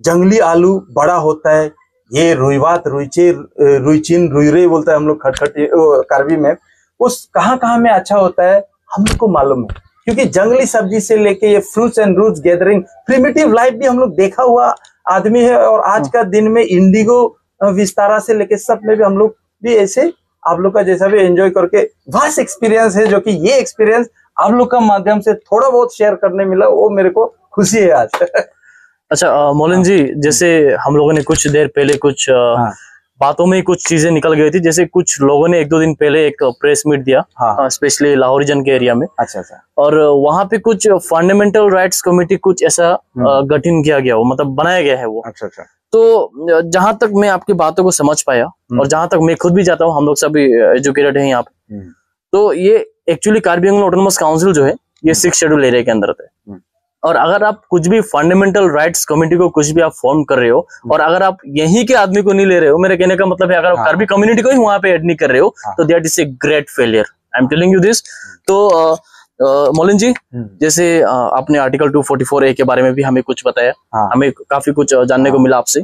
जंगली आलू बड़ा होता है, ये रुईवात रुईचिन रुईरे बोलता है हम लोग खटखटी कार्बी में, उस कहाँ में अच्छा होता है हम लोग को मालूम है। क्योंकि जंगली सब्जी से लेके ये fruits and roots gathering, primitive life भी हम लोग देखा हुआ आदमी है। और आज का दिन में इंडिगो विस्तारा से लेके सब में भी हम लोग भी ऐसे आप लोग का जैसा भी एंजॉय करके वास्ट एक्सपीरियंस है, जो कि ये एक्सपीरियंस आप लोग का माध्यम से थोड़ा बहुत शेयर करने मिला, वो मेरे को खुशी है आज। अच्छा मौलन जी, जैसे हम लोगों ने कुछ देर पहले कुछ बातों में कुछ चीजें निकल गई थी, जैसे कुछ लोगों ने 1-2 दिन पहले एक प्रेस मीट दिया, स्पेशली लाहौर रीजन के एरिया में। अच्छा। और वहां पे कुछ फंडामेंटल राइट्स कमेटी कुछ ऐसा गठन किया गया, वो मतलब बनाया गया है वो। अच्छा। तो जहां तक मैं आपकी बातों को समझ पाया और जहां तक मैं खुद भी जाता हूँ, हम लोग सभी एजुकेटेड हैं यहाँ पे, तो ये actually Karbi Anglong autonomous council जो है ये 6 शेड्यूल एरिया के अंदर है। और अगर आप कुछ भी फंडामेंटल राइट्स कमेटी को कुछ भी आप फॉर्म कर रहे हो, और अगर आप यहीं के आदमी को नहीं ले रहे हो, मेरे कहने का मतलब है अगर आप कार्बी कम्युनिटी को ही वहां पे ऐड नहीं कर रहे हो, तो that is a great failure, I am telling you this. तो मौलन जी, जैसे आपने आर्टिकल 244A के बारे में भी हमें कुछ बताया, हमें काफी कुछ जानने को मिला आपसे।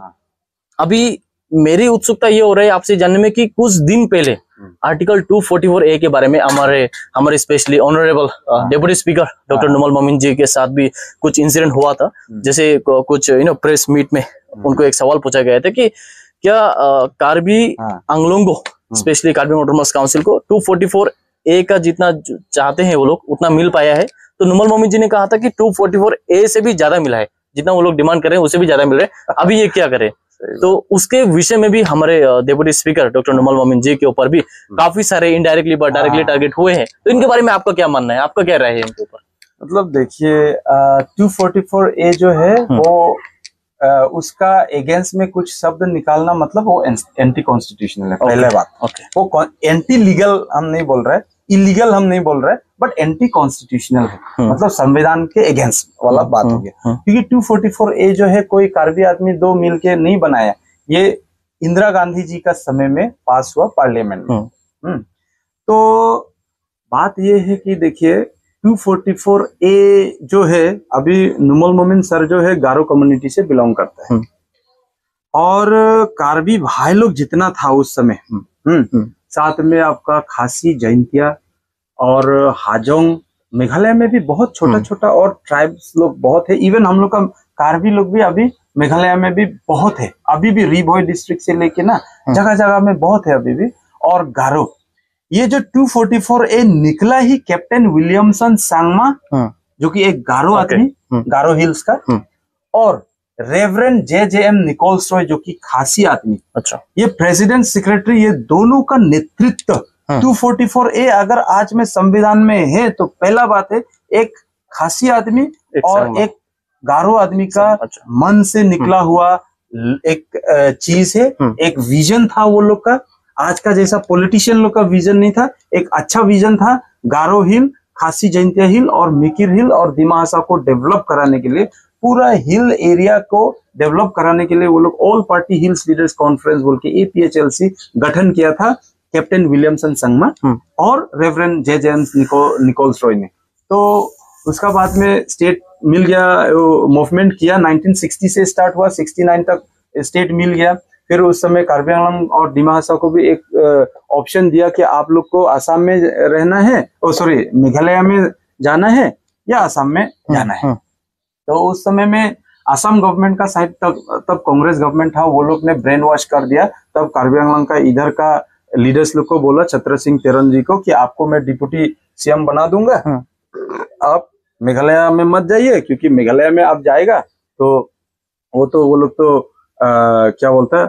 अभी मेरी उत्सुकता ये हो रही है आपसे जानने में कि कुछ दिन पहले आर्टिकल 244A के बारे में हमारे specially honourable deputy speaker doctor Numal Momin ji के साथ भी कुछ इंसिडेंट हुआ था। जैसे कुछ प्रेस मीट में उनको एक सवाल पूछा गया था कि क्या Karbi Anglong specially Karbi autonomous council को 244A का जितना चाहते हैं वो लोग उतना मिल पाया है? तो नुमल मोमिन जी ने कहा था कि 244A से भी ज्यादा मिला है, जितना वो लोग डिमांड कर रहे हैं उससे भी ज्यादा मिल रहा है, अभी ये क्या करे? तो उसके विषय में भी हमारे deputy speaker doctor Numal Momin ji के ऊपर भी काफी सारे इनडायरेक्टली बट डायरेक्टली टारगेट हुए हैं। तो इनके बारे में आपका क्या मानना है, आपका क्या राय है इनके ऊपर? मतलब देखिए 244A जो है वो उसका अगेंस्ट में कुछ शब्द निकालना मतलब वो एंटी कॉन्स्टिट्यूशनल है। पहले बात वो एंटी लीगल हम नहीं बोल रहे, इलीगल हम नहीं बोल रहे, बट एंटी कॉन्स्टिट्यूशनल है, मतलब संविधान के अगेंस्ट वाला बात हो गया। क्योंकि 244A जो है कोई कार्बी आदमी 2 मिल के नहीं बनाया, ये इंदिरा गांधी जी का समय में पास हुआ पार्लियामेंट में। तो बात ये है कि देखिए 244A जो है, अभी नुमल मोमिन सर जो है गारो कम्युनिटी से बिलोंग करता है, और कार्बी भाई लोग जितना था उस समय, साथ में आपका खासी, जैंतिया और हाजोंग, मेघालय में भी बहुत छोटा छोटा और ट्राइब्स लोग बहुत है। इवन हम लोग का कार्बी लोग भी अभी मेघालय में भी बहुत है, अभी भी रिभोई डिस्ट्रिक्ट से लेके ना जगह जगह में बहुत है अभी भी। और गारो, ये जो 244A निकला ही कैप्टन विलियमसन सांगमा, जो कि एक गारो आदमी, गारो हिल्स का, और रेवरेंड JJM निकोल्स रॉय जो कि खासी आदमी। अच्छा, ये प्रेसिडेंट सेक्रेटरी, ये दोनों का नेतृत्व 244A अगर आज में संविधान में है तो पहला बात है एक खासी आदमी और एक गारो आदमी का मन से निकला हुआ एक चीज है, एक विजन था वो लोग का। आज का जैसा पॉलिटिशियन लोग का विजन नहीं था, एक अच्छा विजन था। गारो हिल, खासी जैंतिया हिल और मिकिर हिल और दिमासा को डेवलप कराने के लिए, पूरा हिल एरिया को डेवलप कराने के लिए वो लोग all party hills leaders conference बोल के APHLC गठन किया था कैप्टन विलियमसन संगमा और रेवरेंड JJM निकोल्स रॉय ने। तो उसका बाद में स्टेट मिल गया, मूवमेंट किया, 1960 से स्टार्ट हुआ, 69 तक स्टेट मिल गया। फिर उस समय कार्बी आंगलों और डिमा हसाओ को भी एक ऑप्शन दिया कि आप लोग को आसाम में रहना है, मेघालय में जाना है या आसाम में जाना है। तो उस समय में असम गवर्नमेंट का साइड तब कांग्रेस गवर्नमेंट था, वो लोग ने ब्रेन वॉश कर दिया। तब कार्बी आंगलों का इधर का लीडर्स लोग को बोला, छत्र सिंह तेरन जी को, कि आपको मैं डिप्टी CM बना दूंगा, आप मेघालय में मत जाइए, क्योंकि मेघालय में आप जाएगा तो वो लोग तो क्या बोलता है,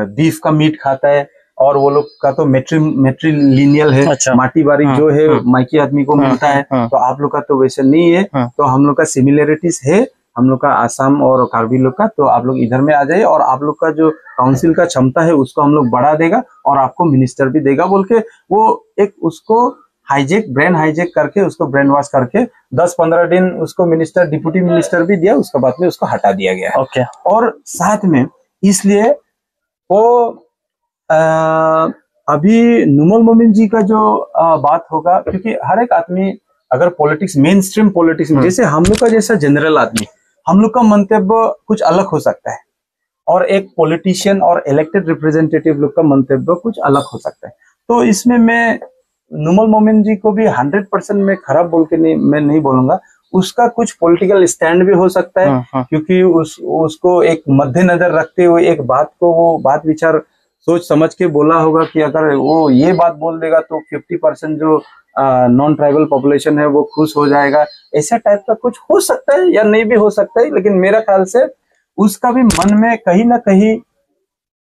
बीफ का मीट खाता है, और वो लोग का तो मेट्रीलिनियल है। अच्छा। माटी बारी जो है माइकी आदमी को मिलता है, तो आप लोग का तो वैसे नहीं है। तो हम लोग का सिमिलरिटीज है, हम लोग का आसाम और कार्बी लोग का, तो आप लोग इधर में आ जाइए और आप लोग का जो काउंसिल का क्षमता है उसको हम लोग बढ़ा देगा और आपको मिनिस्टर भी देगा बोल के वो एक उसको ब्रेन हाईजेक करके उसको ब्रेन वॉश करके 10-15 दिन उसको मिनिस्टर डिप्यूटी मिनिस्टर भी दिया, उसके बाद में उसको हटा दिया गया। ओके। और साथ में इसलिए वो अभी नुमल मोमिन जी का जो बात होगा, क्योंकि हर एक आदमी अगर पॉलिटिक्स मेन स्ट्रीम पॉलिटिक्स में, जैसे हम लोग का जैसा जनरल आदमी, हम लोग का मंतव्य कुछ अलग हो सकता है और एक पॉलिटिशियन और इलेक्टेड रिप्रेजेंटेटिव लोग का मंतव्य कुछ अलग हो सकता है। तो इसमें मैं नुमल मोमिन जी को भी 100% में खराब बोल के मैं नहीं बोलूंगा, उसका कुछ पॉलिटिकल स्टैंड भी हो सकता है, क्योंकि उसको एक मद्देनजर रखते हुए एक बात को वो बात विचार सोच समझ के बोला होगा कि अगर वो ये बात बोल देगा तो 50% जो नॉन ट्राइबल पॉपुलेशन है वो खुश हो जाएगा, ऐसा टाइप का कुछ हो सकता है या नहीं भी हो सकता है। लेकिन मेरा ख्याल से उसका भी मन में कहीं ना कहीं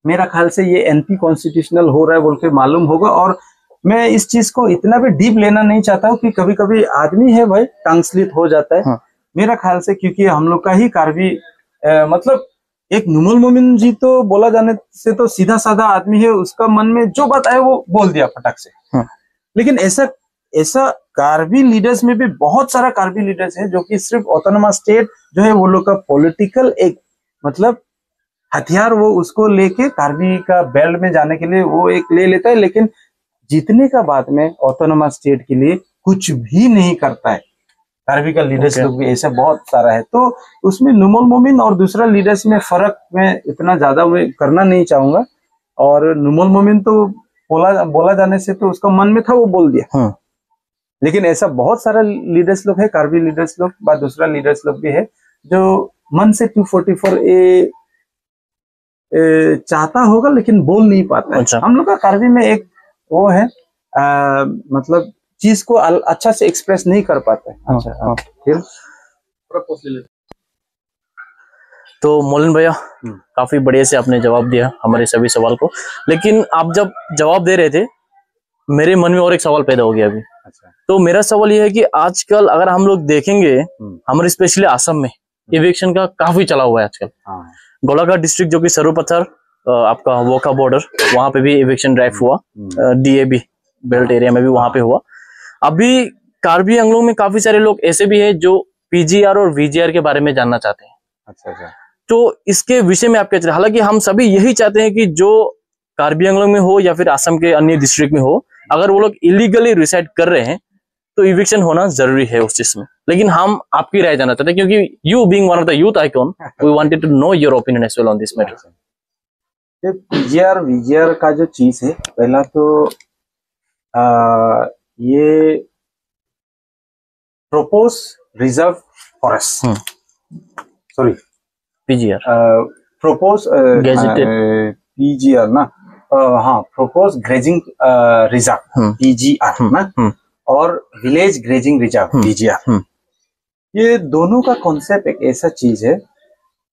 मेरा ख्याल से ये एंटी कॉन्स्टिट्यूशनल हो रहा है बोल के मालूम होगा। और मैं इस चीज को इतना भी डीप लेना नहीं चाहता हूँ कि कभी कभी आदमी है भाई टांगस्लिप हो जाता है। मेरा ख्याल से क्योंकि हम लोग का ही कार्बी मतलब एक नुमल मोमिन जी तो बोला जाने से तो सीधा साधा आदमी है, उसका मन में जो बात आए वो बोल दिया फटाक से। लेकिन ऐसा कार्बी लीडर्स में भी बहुत सारा कार्बी लीडर्स है जो कि सिर्फ ऑटोनोमस स्टेट जो है वो लोग का पॉलिटिकल एक मतलब हथियार वो उसको लेके कार्बी का बेल्ट में जाने के लिए वो एक ले लेता है, लेकिन जीतने का बाद में ऑटोनोमस स्टेट के लिए कुछ भी नहीं करता है। कार्बी का लीडर्स लोग भी ऐसा बहुत सारा है, तो उसमें नुमल मोमिन और दूसरा लीडर्स में फर्क मैं इतना ज्यादा मैं करना नहीं चाहूंगा। और नुमल मोमिन तो बोला जाने से तो उसका मन में था वो बोल दिया। लेकिन ऐसा बहुत सारा लीडर्स लोग है, कार्बी लीडर्स लोग व दूसरा लीडर्स लोग भी है जो मन से 244A चाहता होगा लेकिन बोल नहीं पाता है। हम लोग का कार्बी में एक वो है मतलब चीज को अच्छा से एक्सप्रेस नहीं कर पाता है। अच्छा फिर तो मोलिन भैया काफी बढ़िया से आपने जवाब दिया हमारे सभी सवाल को, लेकिन आप जब जवाब दे रहे थे मेरे मन में और एक सवाल पैदा हो गया अभी। तो मेरा सवाल ये है कि आजकल अगर हम लोग देखेंगे हमारे स्पेशली असम में इविक्शन का काफी चला हुआ है आजकल। गोलाघाट डिस्ट्रिक्ट जो कि सरुपत्थर आपका वोका बॉर्डर, वहां पे भी इविक्शन ड्राइव हुआ, DAB बेल्ट एरिया में भी वहां पे हुआ। अभी कार्बी आंगलों में काफी सारे लोग ऐसे भी हैं जो PGR और VGR के बारे में जानना चाहते हैं। अच्छा। तो इसके विषय में आप क्या चाहते हैं? हालांकि हम सभी यही चाहते हैं कि जो कार्बी आंगलों में हो या फिर असम के अन्य डिस्ट्रिक्ट में हो, अगर वो लोग इलीगली रिसाइड कर रहे हैं तो इविक्शन होना जरूरी है उस चीज में। लेकिन हम आपकी राय जानना चाहते हैं क्योंकि you being one of the youth icon, we wanted to know your opinion as well on this matter. PGR VGR का जो चीज है, पहला तो ये propose reserve forest, sorry PGR propose PGR ना, हाँ प्रोपोज ग्रेजिंग रिजर्व PGR ना, और विलेज ग्रेजिंग रिजर्व VGR। ये दोनों का कॉन्सेप्ट एक ऐसा चीज है,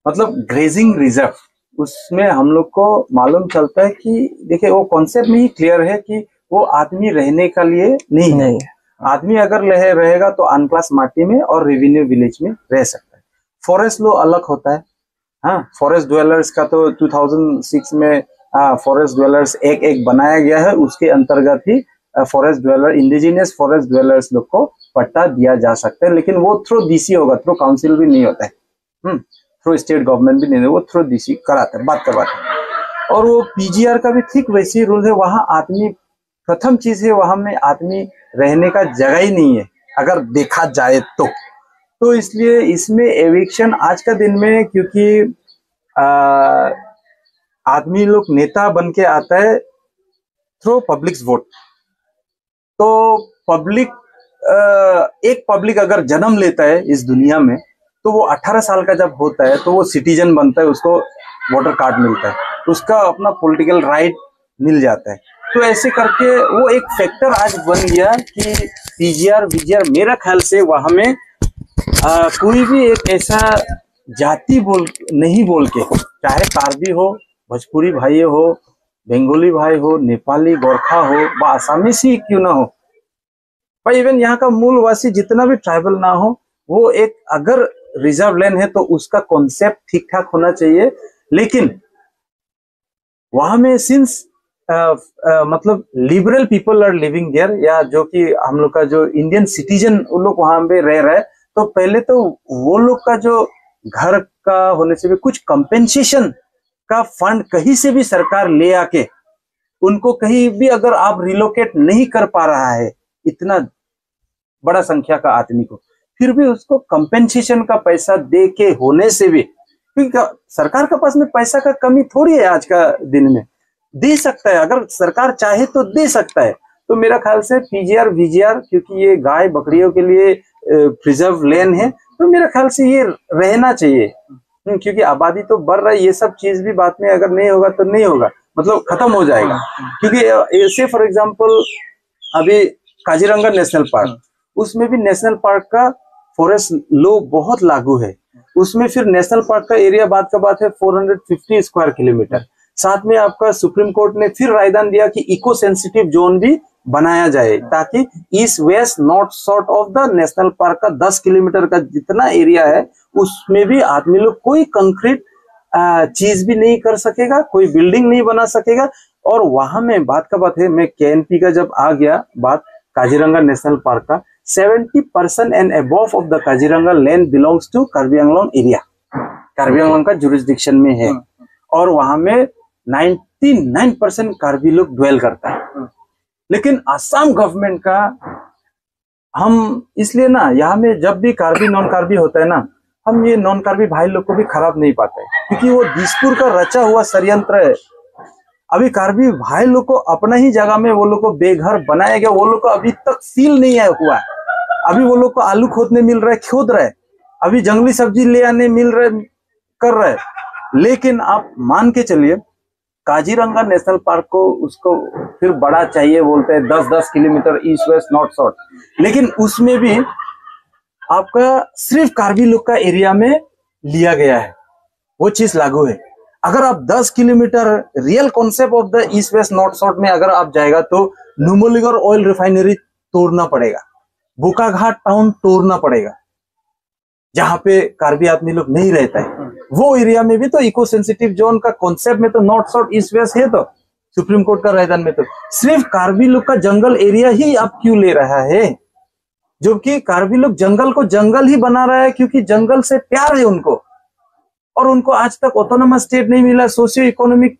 मतलब ग्रेजिंग रिजर्व उसमें हम लोग को मालूम चलता है कि देखिए वो कॉन्सेप्ट में ही क्लियर है कि वो आदमी रहने का लिए नहीं है। आदमी अगर रहेगा तो अनक्लास माटी में और रेवेन्यू विलेज में रह सकता है। फॉरेस्ट लो अलग होता है। हाँ, फॉरेस्ट ड्वेलर्स का तो 2006 में फॉरेस्ट ड्वेलर्स एक बनाया गया है, उसके अंतर्गत ही forest dweller indigenous forest dwellers लोग को पट्टा दिया जा सकता है। लेकिन वो थ्रू DC होगा, थ्रू काउंसिल भी नहीं होता है, थ्रू स्टेट गवर्नमेंट भी नहीं है, वो थ्रू DC कराता है, बात करवाता है। और वो PGR का भी ठीक वैसे ही रूल है। वहां आदमी प्रथम चीज है, वहां में आदमी रहने का जगह ही नहीं है अगर देखा जाए तो इसलिए इसमें एविक्शन आज का दिन में, क्योंकि आदमी लोग नेता बन के आता है थ्रू पब्लिक वोट, तो एक पब्लिक अगर जन्म लेता है इस दुनिया में तो वो 18 साल का जब होता है तो वो सिटीजन बनता है, उसको वोटर कार्ड मिलता है, उसका अपना पॉलिटिकल राइट मिल जाता है। तो ऐसे करके वो एक फैक्टर आज बन गया कि PGR VGR मेरा ख्याल से वहां में कोई भी एक ऐसा जाति नहीं बोल के, चाहे कार्बी हो, भोजपुरी भाई हो, बंगाली भाई हो, नेपाली गोरखा हो, व आसामी सी क्यों ना हो भाई, इवन यहाँ का मूलवासी जितना भी ट्राइबल ना हो, वो एक अगर रिजर्व लैंड है तो उसका कॉन्सेप्ट ठीक ठाक होना चाहिए, लेकिन वहां में सिंस मतलब liberal people are living there, या जो कि हम लोग का जो इंडियन सिटीजन वो लोग वहां पे रह रहे हैं, तो पहले तो वो लोग का जो घर का होने से भी कुछ कंपेंसेशन का फंड कहीं से भी सरकार ले आके उनको कहीं भी अगर आप रिलोकेट नहीं कर पा रहा है इतना बड़ा संख्या का आदमी को, फिर भी उसको कंपेंसेशन का पैसा दे के होने से भी, क्योंकि सरकार के पास में पैसा का कमी थोड़ी है आज का दिन में, दे सकता है अगर सरकार चाहे तो दे सकता है। तो मेरा ख्याल से पीजीआर वीजीआर, क्योंकि ये गाय बकरियों के लिए प्रिजर्व लैंड है, तो मेरा ख्याल से ये रहना चाहिए, क्योंकि आबादी तो बढ़ रहा है, ये सब चीज भी बाद में अगर नहीं होगा तो नहीं होगा, मतलब खत्म हो जाएगा। क्योंकि ऐसे फॉर एग्जांपल अभी काजीरंगा नेशनल पार्क, उसमें भी नेशनल पार्क का फॉरेस्ट लॉ बहुत लागू है, उसमें फिर नेशनल पार्क का एरिया बात का बात है 450 स्क्वायर किलोमीटर। साथ में आपका सुप्रीम कोर्ट ने फिर रायदान दिया कि इको सेंसिटिव जोन भी बनाया जाए, ताकि east west north south of the national park का 10 किलोमीटर का जितना एरिया है उसमें भी आदमी लोग कोई कंक्रीट चीज भी नहीं कर सकेगा, कोई बिल्डिंग नहीं बना सकेगा। और वहां में बात का बात है, मैं केएनपी का जब आ गया बात काजीरंगा नेशनल पार्क का, 70% and above of the Kaziranga land belongs to Karbi Anglong area, Karbi Anglong का जुरिस्डिक्शन में है, और वहां में 99% कार्बी लोग ड्वेल करता है। लेकिन असम गवर्नमेंट का हम इसलिए ना यहाँ में जब भी कार्बी नॉन कार्बी होता है ना, हम ये नॉन कार्बी भाई लोग को भी खराब नहीं पाते, क्योंकि वो दिसपुर का रचा हुआ षड्यंत्र है। अभी कार्बी भाई लोग को अपना ही जगह में वो लोग को बेघर बनाया गया, वो लोग को अभी तक फील नहीं हुआ है। अभी वो लोग को आलू खोदने मिल रहा है, खोद रहे, अभी जंगली सब्जी ले आने मिल रहे, कर रहे। लेकिन आप मान के चलिए काजीरंगा नेशनल पार्क को उसको फिर बड़ा चाहिए बोलते हैं, 10-10 kilometre east west north south, लेकिन उसमें भी आपका सिर्फ कार्बी लोग का एरिया में लिया गया है, वो चीज लागू है। अगर आप 10 kilometre real concept of the east west north south में अगर आप जाएगा तो नुमलीगढ़ ऑयल रिफाइनरी तोड़ना पड़ेगा, बोकाघाट टाउन तोड़ना पड़ेगा, जहां पे कार्बी आदमी लोग नहीं रहता है। वो एरिया में भी तो इको सेंसिटिव जोन का कॉन्सेप्ट में तो नॉर्थ साउथ ईस्ट वेस्ट है, तो सुप्रीम कोर्ट का रायदान में तो सिर्फ कार्बी लोग का जंगल एरिया ही आप क्यों ले रहा है, जबकि कार्बी लोग जंगल को जंगल ही बना रहा है, क्योंकि जंगल से प्यार है उनको, और उनको आज तक ऑटोनोमस स्टेट नहीं मिला, सोशियो इकोनॉमिक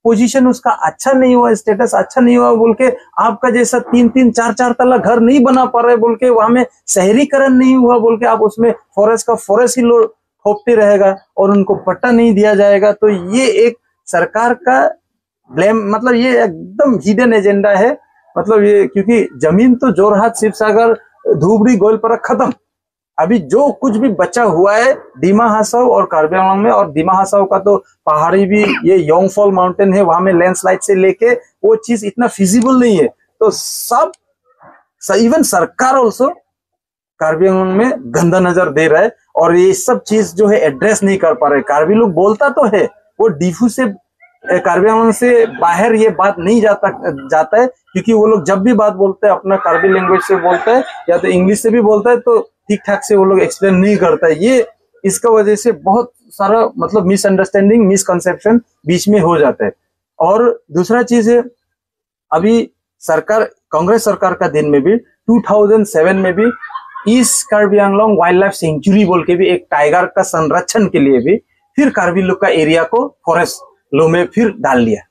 पोजीशन उसका अच्छा नहीं हुआ, स्टेटस अच्छा नहीं हुआ बोल के आपका जैसा 3-3 4-4 तला घर नहीं बना पा रहे बोल के, वहां में शहरीकरण नहीं हुआ बोल के आप उसमें फॉरेस्ट का फॉरेस्ट ही लोग थोपते रहेगा और उनको पट्टा नहीं दिया जाएगा। तो ये एक सरकार का ब्लेम, मतलब ये एकदम हिडन एजेंडा है, मतलब ये, क्योंकि जमीन तो जोरहाट शिवसागर धुबरी गोलपारा खत्म, अभी जो कुछ भी बचा हुआ है डिमा हासाओ और कार्बी आंगलोंग में, और डिमा हासाओ का तो पहाड़ी भी ये योंगफॉल माउंटेन है, वहां में लैंडस्लाइड से लेके वो चीज इतना फिजिबल नहीं है। तो सब इवन सरकार ऑल्सो कार्बी आंगलोंग में गंदा नजर दे रहा है, और ये सब चीज जो है एड्रेस नहीं कर पा रहे। कार्बी लोग बोलता तो है, वो डिफू से कार्बी आंगलोंग से बाहर ये बात नहीं जाता है, क्योंकि वो लोग जब भी बात बोलते हैं अपना कार्बी लैंग्वेज से बोलते हैं या तो इंग्लिश से भी बोलता है, तो ठीक ठाक से वो लोग एक्सप्लेन नहीं करता है। ये इसका वजह से बहुत सारा मतलब मिसअंडरस्टैंडिंग मिसकंसेप्शन बीच में हो जाता है। और दूसरा चीज है, अभी सरकार कांग्रेस सरकार का दिन में भी 2007 में भी east Karbi Anglong wild life sanctuary बोल के भी एक टाइगर का संरक्षण के लिए भी फिर कार्बी लोग का एरिया को फॉरेस्ट लो में फिर डाल लिया,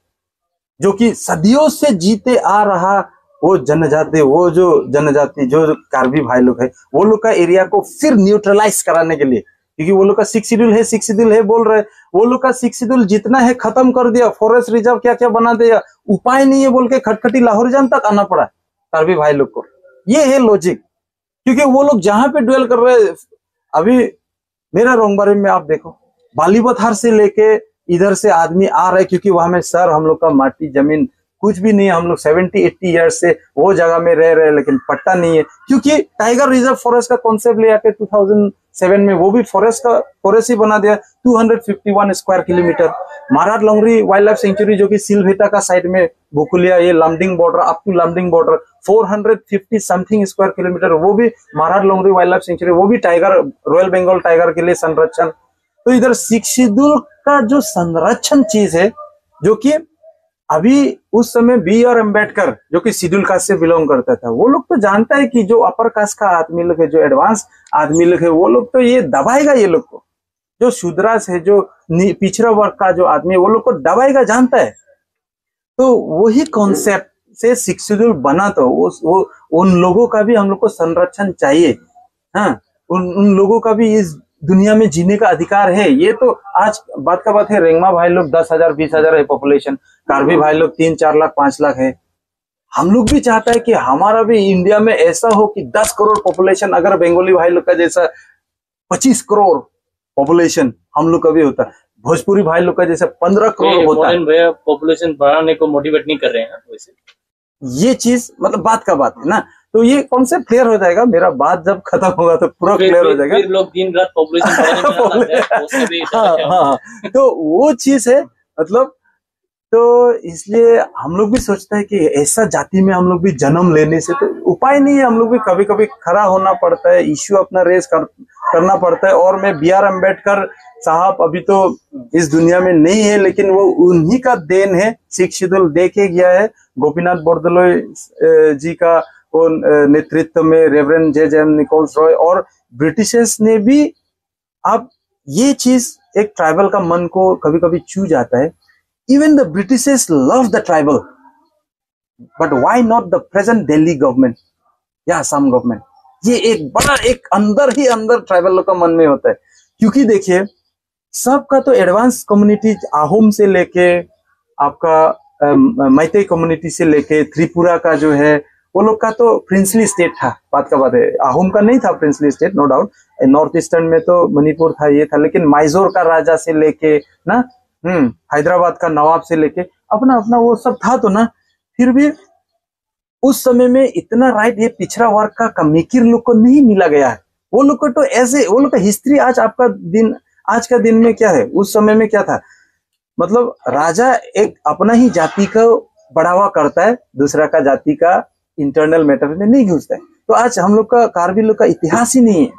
जो कि सदियों से जीते आ रहा वो जनजाति, वो जो जनजाति जो कार्बी भाई लोग है, वो लोग का एरिया को फिर न्यूट्रलाइज कराने के लिए, क्योंकि वो लोग का 6 शेड्यूल है बोल रहे, वो लोग का 6 शेड्यूल जितना है खत्म कर दिया, फॉरेस्ट रिजर्व क्या क्या बना दिया, उपाय नहीं है बोल के खटखटी लाहौरजान तक आना पड़ा कार्बी भाई लोग को। ये है लॉजिक, क्योंकि वो लोग जहां पे ड्वेल कर रहे हैं, अभी मेरा रोंगबारी में आप देखो, बालीबथार से लेके इधर से आदमी आ रहे, क्योंकि वहां में सर हम लोग का माटी जमीन कुछ भी नहीं है, हम लोग 70-80 ईयर्स से वो जगह में रह रहे हैं, लेकिन पट्टा नहीं है, क्योंकि टाइगर रिजर्व फॉरेस्ट का कॉन्सेप्ट ले आके 2007 में वो भी फॉरेस्ट ही बना दिया 251 square kilometre. Maharaj Longri wildlife sanctuary जो कि सिलभेटा का साइड में भोकुलिया, ये Lumding border up to Lumding border 450 something square kilometre, वो भी Maharaj Longri wildlife sanctuary, वो भी टाइगर, रॉयल बंगाल टाइगर के लिए संरक्षण। तो इधर 6 शेड्यूल का जो संरक्षण चीज है, जो कि अभी उस समय बी आर अम्बेडकर जो कि शेड्यूल कास्ट से बिलोंग करता था, वो लोग तो जानता है कि जो अपर कास्ट का आदमी लोग है, जो एडवांस आदमी लोग है, वो लोग तो ये दबाएगा ये लोग को। जो शूद्रास है, जो पिछड़ा वर्ग का जो आदमी है, वो लोग को दबाएगा, जानता है। तो वही कॉन्सेप्ट से 6 शेड्यूल बना, तो वो उन लोगों का भी हम लोग को संरक्षण चाहिए। हाँ, उन लोगों का भी इस दुनिया में जीने का अधिकार है। ये तो आज बात का बात है, रेंगमा भाई लोग 10,000 20,000 है पॉपुलेशन, कार्बी भाई लोग 3 4 लाख 5 लाख है। हम लोग भी चाहता है कि हमारा भी इंडिया में ऐसा हो कि 10 करोड़ पॉपुलेशन, अगर बंगाली भाई लोग का जैसा 25 करोड़ पॉपुलेशन हम लोग का भी होता, भोजपुरी भाई लोग का जैसा 15 करोड़ होता है। भैया पॉपुलेशन बढ़ाने को मोटिवेट नहीं कर रहे हैं वैसे, ये चीज मतलब बात का बात है ना। तो ये कॉन्सेप्ट क्लियर हो जाएगा, मेरा बात जब खत्म होगा तो पूरा क्लियर हो जाएगा। फिर लोग दिन रात पॉपुलेशन हाँ, तो वो चीज है मतलब। तो इसलिए हम लोग भी सोचते हैं कि ऐसा जाति में हम लोग भी जन्म लेने से तो उपाय नहीं है, हम लोग भी कभी कभी खड़ा होना पड़ता है, इश्यू अपना रेस करना पड़ता है। और मैं बी आर अम्बेडकर साहब अभी तो इस दुनिया में नहीं है, लेकिन वो उन्हीं का देन है, 6 शेड्यूल दे के गया है। गोपीनाथ बोरदलोई जी का वो नेतृत्व में रेवरेंड जे.जे.एम. निकोल्स रॉय और ब्रिटिशर्स ने भी, अब ये चीज एक ट्राइबल का मन को कभी कभी छू जाता है। Even the Britishers love the tribal, but why not the present Delhi government या some government? ये एक बड़ा एक अंदर ही अंदर ट्राइबल लोग का मन में होता है, क्योंकि देखिए सबका तो एडवांस कम्युनिटी आहोम से लेके आपका मैतेई कम्युनिटी से लेके त्रिपुरा का जो है, वो लोग का तो प्रिंसली स्टेट था। बात का बात है, आहोम का नहीं था princely state, no doubt. North eastern में तो मणिपुर था, ये था, लेकिन माइजोर का राजा से लेके ना हैदराबाद का नवाब से लेके अपना अपना वो सब था तो ना। फिर भी उस समय में इतना राइट ये पिछड़ा वर्ग का कमीकिर लोग को नहीं मिला गया है। वो लोग को तो ऐसे, वो लोग का हिस्ट्री आज आपका दिन, आज का दिन में क्या है, उस समय में क्या था, मतलब राजा एक अपना ही जाति का बढ़ावा करता है, दूसरा का जाति का इंटरनल मैटर में नहीं घुसता है। तो आज हम लोग का कार्बी लोग का इतिहास ही नहीं है।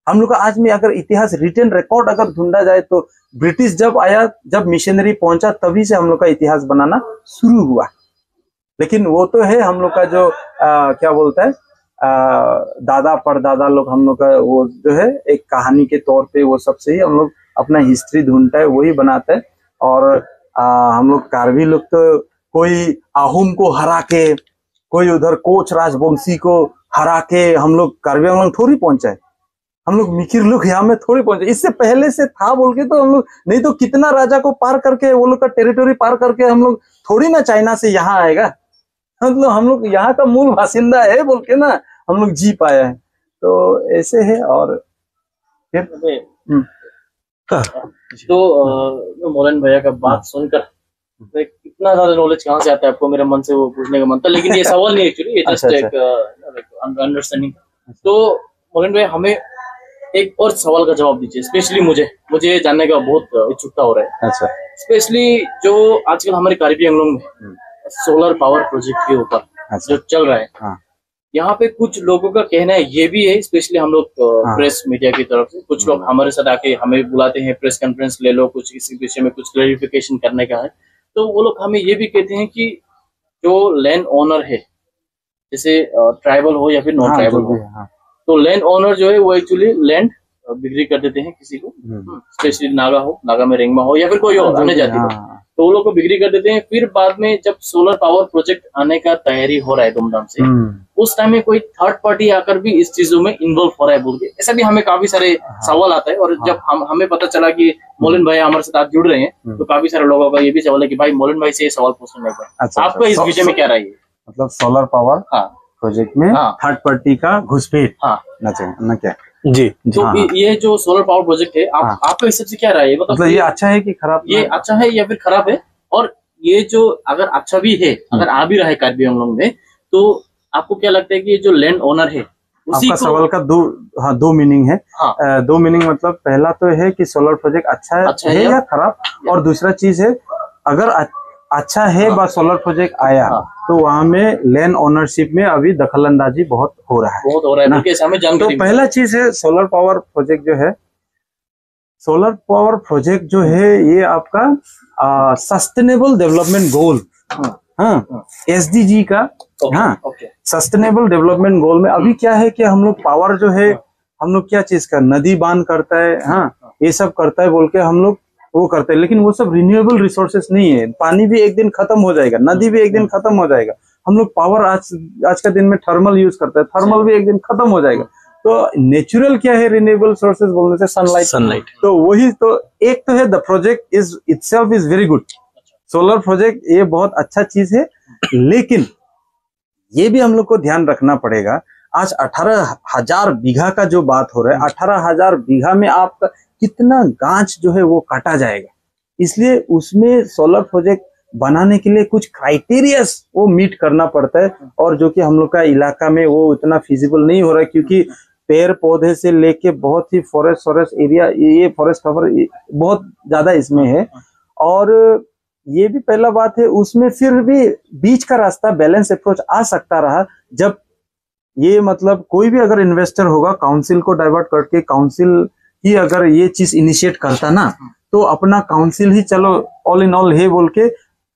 हम लोग का आज में अगर इतिहास रिटर्न रिकॉर्ड अगर ढूंढा जाए तो ब्रिटिश जब आया, जब मिशनरी पहुंचा, तभी से हम लोग का इतिहास बनाना शुरू हुआ। लेकिन वो तो है हम लोग का जो क्या बोलता है दादा परदादा लोग, हम लोग का वो जो है एक कहानी के तौर पे वो सबसे ही हम लोग अपना हिस्ट्री ढूंढता है, वही बनाता है। और हम लोग कार्बी लोग तो कोई आहोम को हरा के, कोई उधर कोच राजवंशी को हरा के हम लोग कार्बी आंगलोंग थोड़ी पहुंचा है। हम लोग मिकिर लोग यहाँ में थोड़ी पहुंचे, इससे पहले से था बोल के तो हम लोग, नहीं तो कितना राजा को पार करके, वो लोग का टेरिटोरी पार करके हम लोग थोड़ी ना चाइना से यहाँ आएगा। मतलब हम लोग यहाँ का मूल बासिंदा है बोल के ना हम लोग जी पाया है। तो ऐसे है। और फिर तो मोलन भैया का बात सुनकर कितना ज्यादा नॉलेज कहाँ से आता है आपको, मेरे मन से वो पूछने का मन था, लेकिन ये सवाल नहीं एक्चुअली, ये जस्ट एक अंडरस्टैंडिंग। तो मोलन भैया हमें एक और सवाल का जवाब दीजिए, स्पेशली मुझे जानने का बहुत इच्छुकता हो रहा है। अच्छा, स्पेशली जो आजकल हमारे कार्बी आंगलोंग में सोलर पावर प्रोजेक्ट के ऊपर जो चल रहा है, हाँ। यहाँ पे कुछ लोगों का कहना है, ये भी है स्पेशली हम लोग प्रेस मीडिया की तरफ से कुछ लोग हमारे साथ आके हमें बुलाते हैं, प्रेस कॉन्फ्रेंस ले लो, कुछ इसी विषय में कुछ क्लैरिफिकेशन करने का है। तो वो लोग हमें ये भी कहते हैं कि जो लैंड ओनर है, जैसे ट्राइबल हो या फिर नॉन ट्राइबल हो, तो लैंड ओनर जो है वो एक्चुअली लैंड बिक्री कर देते हैं किसी को, स्पेशली नागा में रेंगमा हो या फिर कोई और अन्य जाति हो, तो वो लोग को बिक्री कर देते हैं। फिर बाद में जब सोलर पावर प्रोजेक्ट आने का तैयारी हो रहा है धूमधाम से, उस टाइम में कोई थर्ड पार्टी आकर भी इस चीजों में इन्वॉल्व हो रहा है बोल के, ऐसा भी हमें काफी सारे सवाल आता है। और जब हमें पता चला कि मोलन भाई हमारे साथ आज जुड़ रहे हैं, तो काफी सारे लोगों का ये भी सवाल है कि भाई मोलन भाई से ये सवाल पूछने लगा, आपका इस विषय में क्या राय है? मतलब सोलर पावर प्रोजेक्ट में थर्ड पार्टी का घुसपैठ न क्या? जी तो ये जो सोलर पावर प्रोजेक्ट है, आपका हिसाब से क्या राय है? मतलब ये अच्छा है कि खराब? ये अच्छा है या फिर खराब है? और ये जो अगर अच्छा भी है, अगर आ भी रहा है कार्बी आंगलोंग में, तो आपको क्या लगता है कि ये जो लैंड ओनर है आपका सवाल का दो मीनिंग है। हाँ। दो मीनिंग मतलब पहला तो है कि सोलर प्रोजेक्ट अच्छा है या खराब, और दूसरा चीज है अगर अच्छा है बा सोलर प्रोजेक्ट आया तो वहाँ में लैंड ओनरशिप में अभी दखल अंदाजी बहुत हो रहा है ना। तो पहला चीज है सोलर पावर प्रोजेक्ट जो है, सोलर पावर प्रोजेक्ट जो है ये आपका सस्टेनेबल डेवलपमेंट गोल, हाँ, SDG का, हाँ, सस्टेनेबल डेवलपमेंट गोल में अभी क्या है कि हम लोग पावर जो है हम लोग क्या चीज का नदी बांध करता है, हाँ, ये सब करता है बोल के हम लोग वो करते हैं, लेकिन वो सब रिन्यूएबल रिसोर्सेस नहीं है। पानी भी एक दिन खत्म हो जाएगा, नदी भी एक दिन खत्म हो जाएगा। हम लोग पावर आज का दिन में थर्मल यूज करते हैं, थर्मल भी एक दिन खत्म हो जाएगा। तो नेचुरल क्या है रिन्यूएबल सोर्सेज बोलने से सनलाइट। तो वही तो एक तो है the project is itself is very good, solar project ये बहुत अच्छा चीज है, लेकिन ये भी हम लोग को ध्यान रखना पड़ेगा। आज 18,000 बीघा का जो बात हो रहा है, 18,000 बीघा में आपका कितना गांच जो है वो काटा जाएगा, इसलिए उसमें सोलर प्रोजेक्ट बनाने के लिए कुछ क्राइटेरियास वो मीट करना पड़ता है, और जो कि हम लोग का इलाका में वो उतना फिजिबल नहीं हो रहा है, क्योंकि पेड़ पौधे से लेके बहुत ही फॉरेस्ट एरिया, ये फॉरेस्ट कवर बहुत ज्यादा इसमें है। और ये भी पहला बात है, उसमें फिर भी बीच का रास्ता बैलेंस अप्रोच आ सकता रहा, जब ये मतलब कोई भी अगर इन्वेस्टर होगा काउंसिल को डाइवर्ट करके काउंसिल ही अगर ये चीज इनिशिएट करता ना, तो अपना काउंसिल ही चलो ऑल इन ऑल है बोल के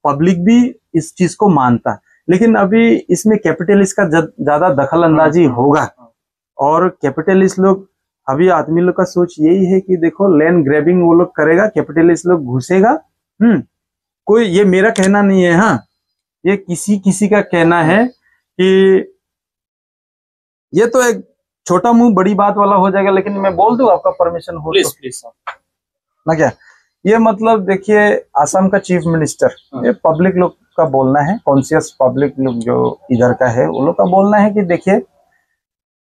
पब्लिक भी इस चीज को मानता। लेकिन अभी इसमें कैपिटलिस्ट का ज्यादा दखल अंदाजी होगा, और कैपिटलिस्ट लोग अभी आदमी लोग का सोच यही है कि देखो लैंड ग्रैबिंग वो लोग करेगा, कैपिटलिस्ट लोग घुसेगा। कोई ये मेरा कहना नहीं है, हाँ, ये किसी का कहना है कि ये तो एक छोटा मुंह बड़ी बात वाला हो जाएगा, लेकिन मैं बोल दूं आपका परमिशन हो तो प्लीज ना। क्या ये मतलब देखिए, असम का चीफ मिनिस्टर, ये पब्लिक लोग का बोलना है, कॉन्शियस पब्लिक लोग जो इधर का है वो लोग का बोलना है कि देखिए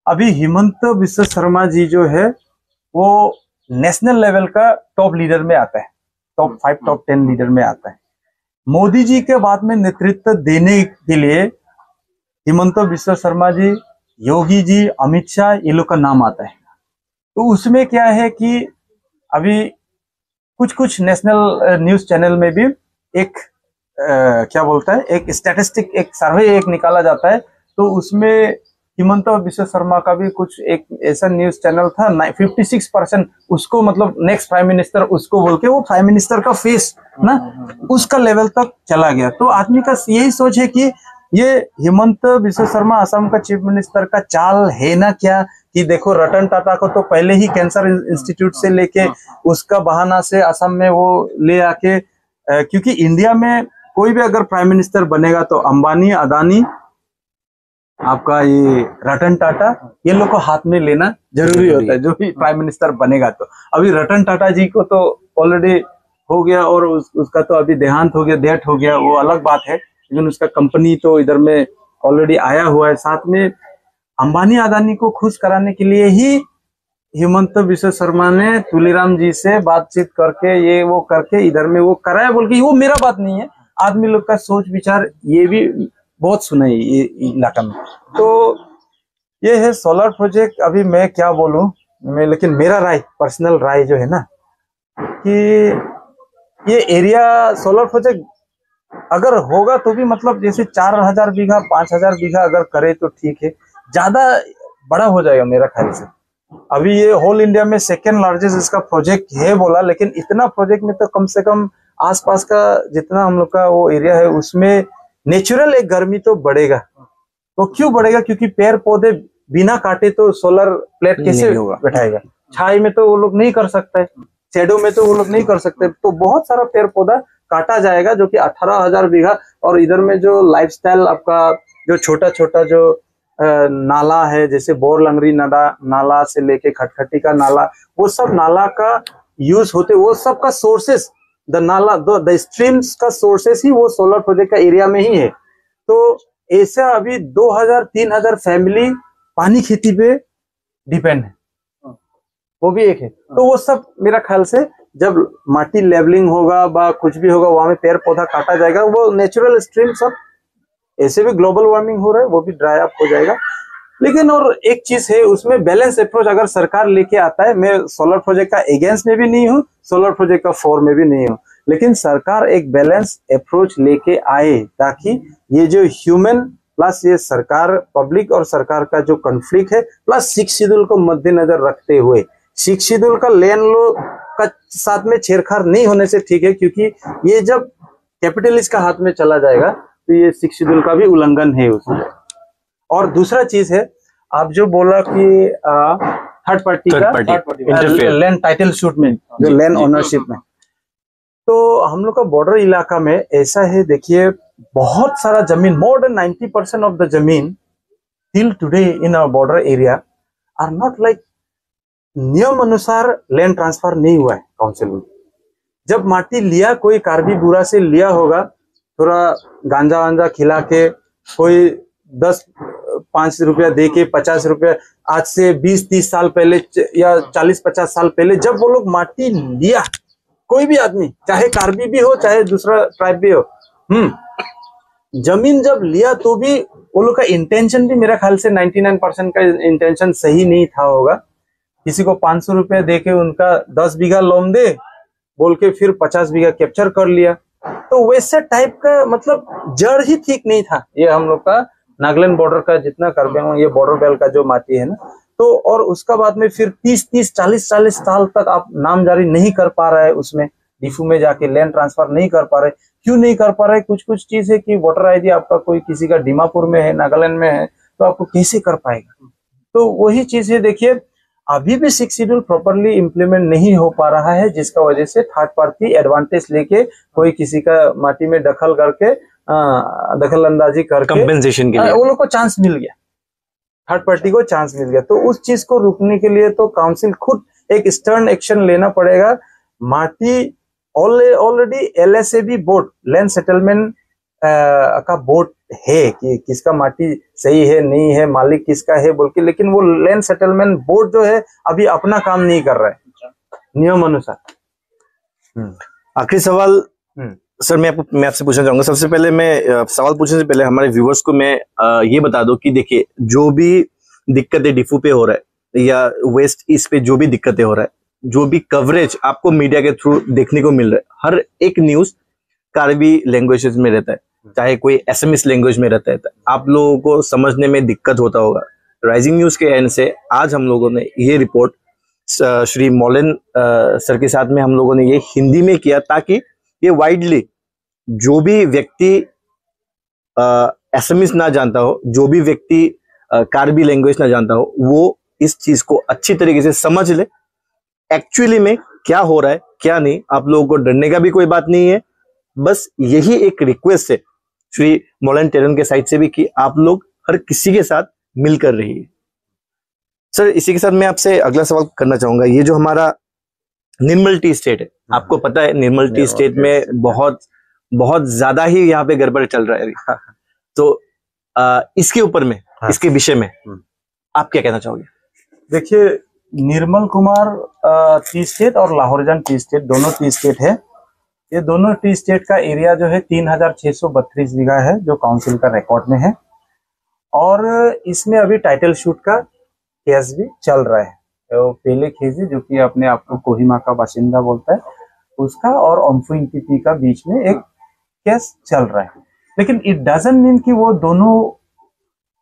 अभी हिमंत बिस्वा शर्मा जी जो है वो नेशनल लेवल का टॉप लीडर में आता है, टॉप 5 टॉप 10 लीडर में आता है। मोदी जी के बाद में नेतृत्व देने के लिए हिमंत बिस्वा शर्मा जी, योगी जी, अमित शाह, ये लोग का नाम आता है। तो उसमें क्या है कि अभी कुछ नेशनल न्यूज चैनल में भी एक क्या बोलता है, एक स्टैटिस्टिक, एक सर्वे एक निकाला जाता है, तो उसमें हिमंत बिस्वा शर्मा का भी कुछ एक ऐसा न्यूज चैनल था, 56% उसको मतलब नेक्स्ट प्राइम मिनिस्टर उसको बोल के वो प्राइम मिनिस्टर का फेस ना उसका लेवल तक चला गया। तो आदमी का यही सोच है कि ये हिमंत बिस्वा शर्मा असम का चीफ मिनिस्टर का चाल है ना क्या, कि देखो रतन टाटा को तो पहले ही कैंसर इंस्टीट्यूट से लेके उसका बहाना से असम में वो ले आके, क्योंकि इंडिया में कोई भी अगर प्राइम मिनिस्टर बनेगा तो अंबानी, अदानी, आपका ये रतन टाटा, ये लोग को हाथ में लेना जरूरी होता है जो भी प्राइम मिनिस्टर बनेगा। तो अभी रतन टाटा जी को तो ऑलरेडी हो गया, और उसका तो अभी देहांत हो गया, डेथ हो गया, वो अलग बात है, लेकिन उसका कंपनी तो इधर में ऑलरेडी आया हुआ है। साथ में अंबानी अदानी को खुश कराने के लिए ही हिमंत बिस्वा शर्मा ने तुलीराम जी से बातचीत करके ये वो करके इधर में वो कराया, बोल के वो मेरा बात नहीं है, आदमी लोग का सोच विचार ये भी बहुत सुना है ये इलाका में। तो ये है सोलर प्रोजेक्ट। अभी मैं क्या बोलूं, मैं लेकिन मेरा राय, पर्सनल राय जो है ना, कि ये एरिया सोलर प्रोजेक्ट अगर होगा तो भी मतलब जैसे 4,000 बीघा 5,000 बीघा अगर करे तो ठीक है, ज्यादा बड़ा हो जाएगा मेरा ख्याल से। अभी ये होल इंडिया में सेकेंड लार्जेस्ट इसका प्रोजेक्ट है बोला, लेकिन इतना प्रोजेक्ट में तो कम से कम आसपास का जितना हम लोग का वो एरिया है उसमें नेचुरल एक गर्मी तो बढ़ेगा। तो क्यों बढ़ेगा, क्योंकि पेड़ पौधे बिना काटे तो सोलर प्लेट कैसे बैठाएगा, छाई में तो वो लोग नहीं कर सकते, शेडो में तो वो लोग नहीं कर सकते, तो बहुत सारा पेड़ पौधा काटा जाएगा, जो कि 18,000 बीघा। और इधर में जो लाइफस्टाइल आपका जो छोटा छोटा जो नाला है, जैसे बोरलंगरी नाला से लेके खटखटी का नाला, वो सब नाला का यूज होते, वो सब का सोर्सेस द स्ट्रीम्स का सोर्सेस ही वो सोलर प्रोजेक्ट का एरिया में ही है। तो ऐसा अभी 2,000-3,000 फैमिली पानी खेती पे डिपेंड है, वो भी एक है। तो वो सब मेरा ख्याल से जब माटी लेवलिंग होगा बा कुछ भी होगा, वहां में पेड़ पौधा काटा जाएगा, वो नेचुरल स्ट्रीम सब, ऐसे भी ग्लोबल वार्मिंग हो रहा है, वो भी ड्राई अप हो जाएगा। लेकिन और एक चीज है उसमें बैलेंस अप्रोच अगर सरकार लेके आता है, मैं सोलर प्रोजेक्ट का अगेंस्ट में भी नहीं हूँ, सोलर प्रोजेक्ट का फॉर में भी नहीं हूँ, लेकिन सरकार एक बैलेंस अप्रोच लेके आए ताकि ये जो ह्यूमन प्लस ये सरकार पब्लिक और सरकार का जो कॉन्फ्लिक्ट है प्लस 6 शेड्यूल को मद्देनजर रखते हुए 6 शेड्यूल का लैंड लॉ का साथ में छेड़छाड़ नहीं होने से ठीक है, क्योंकि ये जब कैपिटलिस्ट का हाथ में चला जाएगा तो ये 6 शेड्यूल का भी उल्लंघन है उसमें। और दूसरा चीज है, आप जो बोला कि थर्ड पार्टी का लैंड टाइटल शूट में जो लैंड ओनरशिप में, तो हम लोग का बॉर्डर इलाका में ऐसा है, देखिए बहुत सारा जमीन, मोर देन 90% ऑफ द जमीन till today in our border area are not like नियम अनुसार लैंड ट्रांसफर नहीं हुआ है काउंसिल में। जब माटी लिया, कोई कार्बी बुरा से लिया होगा, थोड़ा गांजा वांजा खिला के, कोई 5 रुपया दे के 50 रुपया, आज से 20-30 साल पहले या 40-50 साल पहले जब वो लोग माटी लिया, कोई भी आदमी चाहे कार्बी भी हो चाहे दूसरा ट्राइब भी हो, जमीन जब लिया तो भी वो लोग का इंटेंशन भी मेरा ख्याल से 99% का इंटेंशन सही नहीं था होगा। किसी को 500 रुपया दे के उनका 10 बीघा लोन दे बोल के फिर 50 बीघा कैप्चर कर लिया, तो वैसे टाइप का मतलब जड़ ही ठीक नहीं था। ये हम लोग का नागालैंड बॉर्डर का जितना कार्बी ये बॉर्डर बेल्ट का जो माटी है ना, तो और उसका बाद में फिर 30-30 40-40 साल तक आप नाम जारी नहीं कर पा रहे हैं, उसमें डिफू में जाके लैंड ट्रांसफर नहीं कर पा रहे। क्यों नहीं कर पा रहे? कुछ चीज है कि वोटर आईडी आपका कोई किसी का दीमापुर में है, नागालैंड में है, तो आपको कैसे कर पाएगा? तो वही चीज है, देखिए अभी भी 6 शेड्यूल प्रॉपरली इम्प्लीमेंट नहीं हो पा रहा है, जिसका वजह से थर्ड पार्टी एडवांटेज लेके कोई किसी का माटी में दखल करके दखल अंदाजी करके कंपेंसेशन के लिए वो लोग को चांस मिल गया, थर्ड पार्टी को चांस मिल गया। तो उस चीज को रोकने के लिए तो काउंसिल खुद एक स्टर्न एक्शन लेना पड़ेगा। माटी already LSAB board, land settlement का बोर्ड है कि किसका माटी सही है नहीं है, मालिक किसका है बोल के, लेकिन वो लैंड सेटलमेंट बोर्ड जो है अभी अपना काम नहीं कर रहा है नियम अनुसार। आखिरी सवाल सर मैं आपसे पूछना चाहूंगा। सबसे पहले मैं सवाल पूछने से पहले हमारे व्यूवर्स को मैं ये बता दूं कि देखिए जो भी दिक्कतें डिफू पे हो रहा है या वेस्ट ईस्ट पे जो भी दिक्कतें हो रहा है, जो भी कवरेज आपको मीडिया के थ्रू देखने को मिल रहा है, हर एक न्यूज कार्बी लैंग्वेजेस में रहता है, चाहे कोई एसएमएस लैंग्वेज में रहता है, आप लोगों को समझने में दिक्कत होता होगा। राइजिंग न्यूज के एंड से आज हम लोगों ने ये रिपोर्ट श्री मौलन सर के साथ में हम लोगों ने ये हिंदी में किया, ताकि ये वाइडली जो भी व्यक्ति एसएमएस ना जानता हो, जो भी व्यक्ति कार्बी लैंग्वेज ना जानता हो, वो इस चीज को अच्छी तरीके से समझ ले एक्चुअली में क्या हो रहा है क्या नहीं। आप लोगों को डरने का भी कोई बात नहीं है, बस यही एक रिक्वेस्ट है श्री मौलन टेरन के साइड से भी कि आप लोग हर किसी के साथ मिलकर रहिए। सर इसी के साथ मैं आपसे अगला सवाल करना चाहूंगा। ये जो हमारा निर्मल टी स्टेट है, आपको पता है निर्मल टी स्टेट में बहुत ज्यादा ही यहाँ पे गड़बड़ चल रहा है, तो इसके ऊपर में इसके विषय में आप क्या कहना चाहोगे? देखिए निर्मल कुमार टी स्टेट और लाहौरजान टी स्टेट दोनों टी स्टेट है। ये दोनों टी स्टेट का एरिया जो है 3632 बीघा है, जो काउंसिल का रिकॉर्ड में है, और इसमें अभी टाइटल शूट का केस भी चल रहा है। तो पहले खेजी जो कि अपने आप को कोहिमा का बाशिंदा बोलता है, उसका और ओम्फुइंग टीपी का बीच में एक केस चल रहा है। लेकिन इट डजंट मीन कि वो दोनों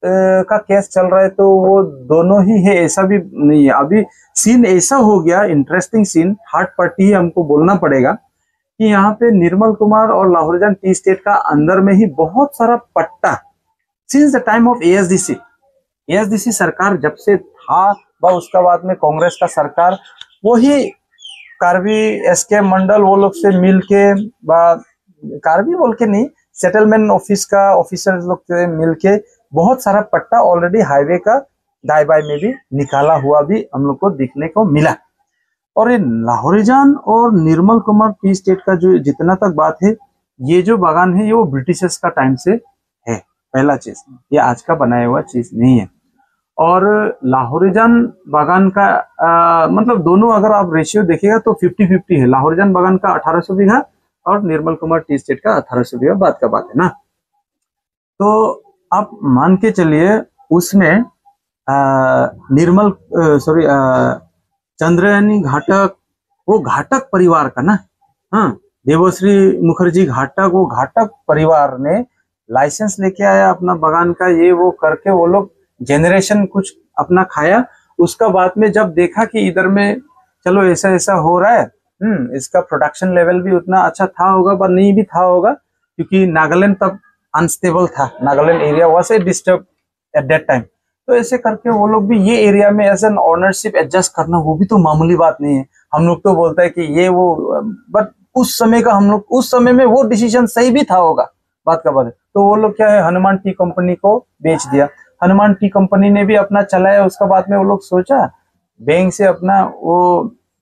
का केस चल रहा है तो वो दोनों ही है, ऐसा भी नहीं है। अभी सीन ऐसा हो गया, इंटरेस्टिंग सीन, थर्ड पार्टी ही हमको बोलना पड़ेगा कि यहाँ पे निर्मल कुमार और लाहौरजान टी स्टेट का अंदर में ही बहुत सारा पट्टा since the time of ASDC सरकार जब से था, व उसका बाद में कांग्रेस का सरकार वही कार्बी एसके मंडल वो लोग से मिलके, कार्बी बोल के नहीं, सेटलमेंट ऑफिस का ऑफिसर लोग से मिलके बहुत सारा पट्टा ऑलरेडी हाईवे का दाएं बाएं में भी निकाला हुआ भी हम लोग को देखने को मिला। और ये लाहौरजान और निर्मल कुमार टी स्टेट का जो जितना तक बात है, ये जो बागान है ये वो ब्रिटिशर्स का टाइम से है, पहला चीज, ये आज का बनाया हुआ चीज नहीं है। और लाहौरजान बागान का मतलब दोनों अगर आप रेशियो देखिएगा तो 50-50 है। लाहौरजान बागान का 1800 बीघा और निर्मल कुमार टी स्टेट का 1800 बीघा, बात का बात है ना। तो आप मान के चलिए उसमें निर्मल सॉरी चंद्रयानी घाटक, वो घाटक परिवार का ना, हाँ, देवश्री मुखर्जी घाटक, वो घाटक परिवार ने लाइसेंस लेके आया अपना बगान का, ये वो करके वो लोग जनरेशन कुछ अपना खाया। उसका बाद में जब देखा कि इधर में चलो ऐसा ऐसा हो रहा है, इसका प्रोडक्शन लेवल भी उतना अच्छा था होगा पर नहीं भी था होगा, क्योंकि नागालैंड तब अनस्टेबल था, Nagaland area was a disturb at that time. तो ऐसे करके वो लोग भी ये एरिया में एज एन ऑनरशिप एडजस्ट करना, वो भी तो मामूली बात नहीं है। हम लोग तो बोलते हैं कि ये वो, बट उस समय का हम लोग, उस समय में वो डिसीजन सही भी था होगा, बात का बात है। तो वो लोग क्या है, हनुमान टी कंपनी को बेच दिया। हनुमान टी कंपनी ने भी अपना चलाया। उसका बाद में वो लोग सोचा बैंक से अपना वो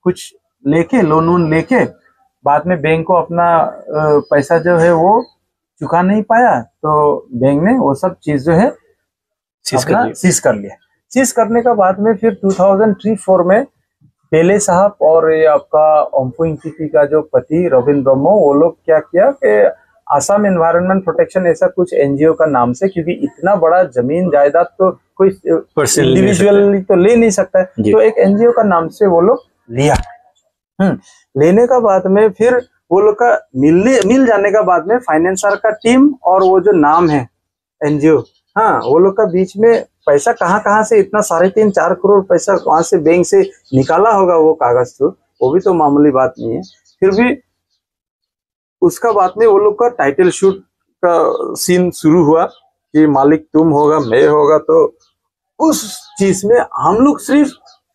कुछ लेके, लोन वोन लेके, बाद में बैंक को अपना पैसा जो है वो चुका नहीं पाया, तो बैंक ने वो सब चीज जो है सीज कर लिया। सीज करने का बाद में फिर 2003-4 में पेले साहब और ये आपका ओम्फुइंग टीपी का जो पति रविंद्र ब्रह्मो, वो लोग क्या किया कि असम एनवायरनमेंट प्रोटेक्शन ऐसा कुछ एनजीओ का नाम से, क्योंकि इतना बड़ा जमीन जायदाद तो कोई इंडिविजुअली तो ले नहीं सकता है, तो एक एनजीओ का नाम से वो लोग लिया। लेने का बाद में फिर वो लोग का मिल जाने का बाद में फाइनेंसर का टीम और वो जो नाम है एनजीओ, हाँ, वो लोग का बीच में पैसा कहाँ से इतना 3.5-4 करोड़ पैसा वहां से बैंक से निकाला होगा वो कागज, तो वो भी तो मामूली बात नहीं है। फिर भी उसका बाद में वो लोग का टाइटल शूट का सीन शुरू हुआ कि मालिक तुम होगा, मैं होगा। तो उस चीज में हम लोग सिर्फ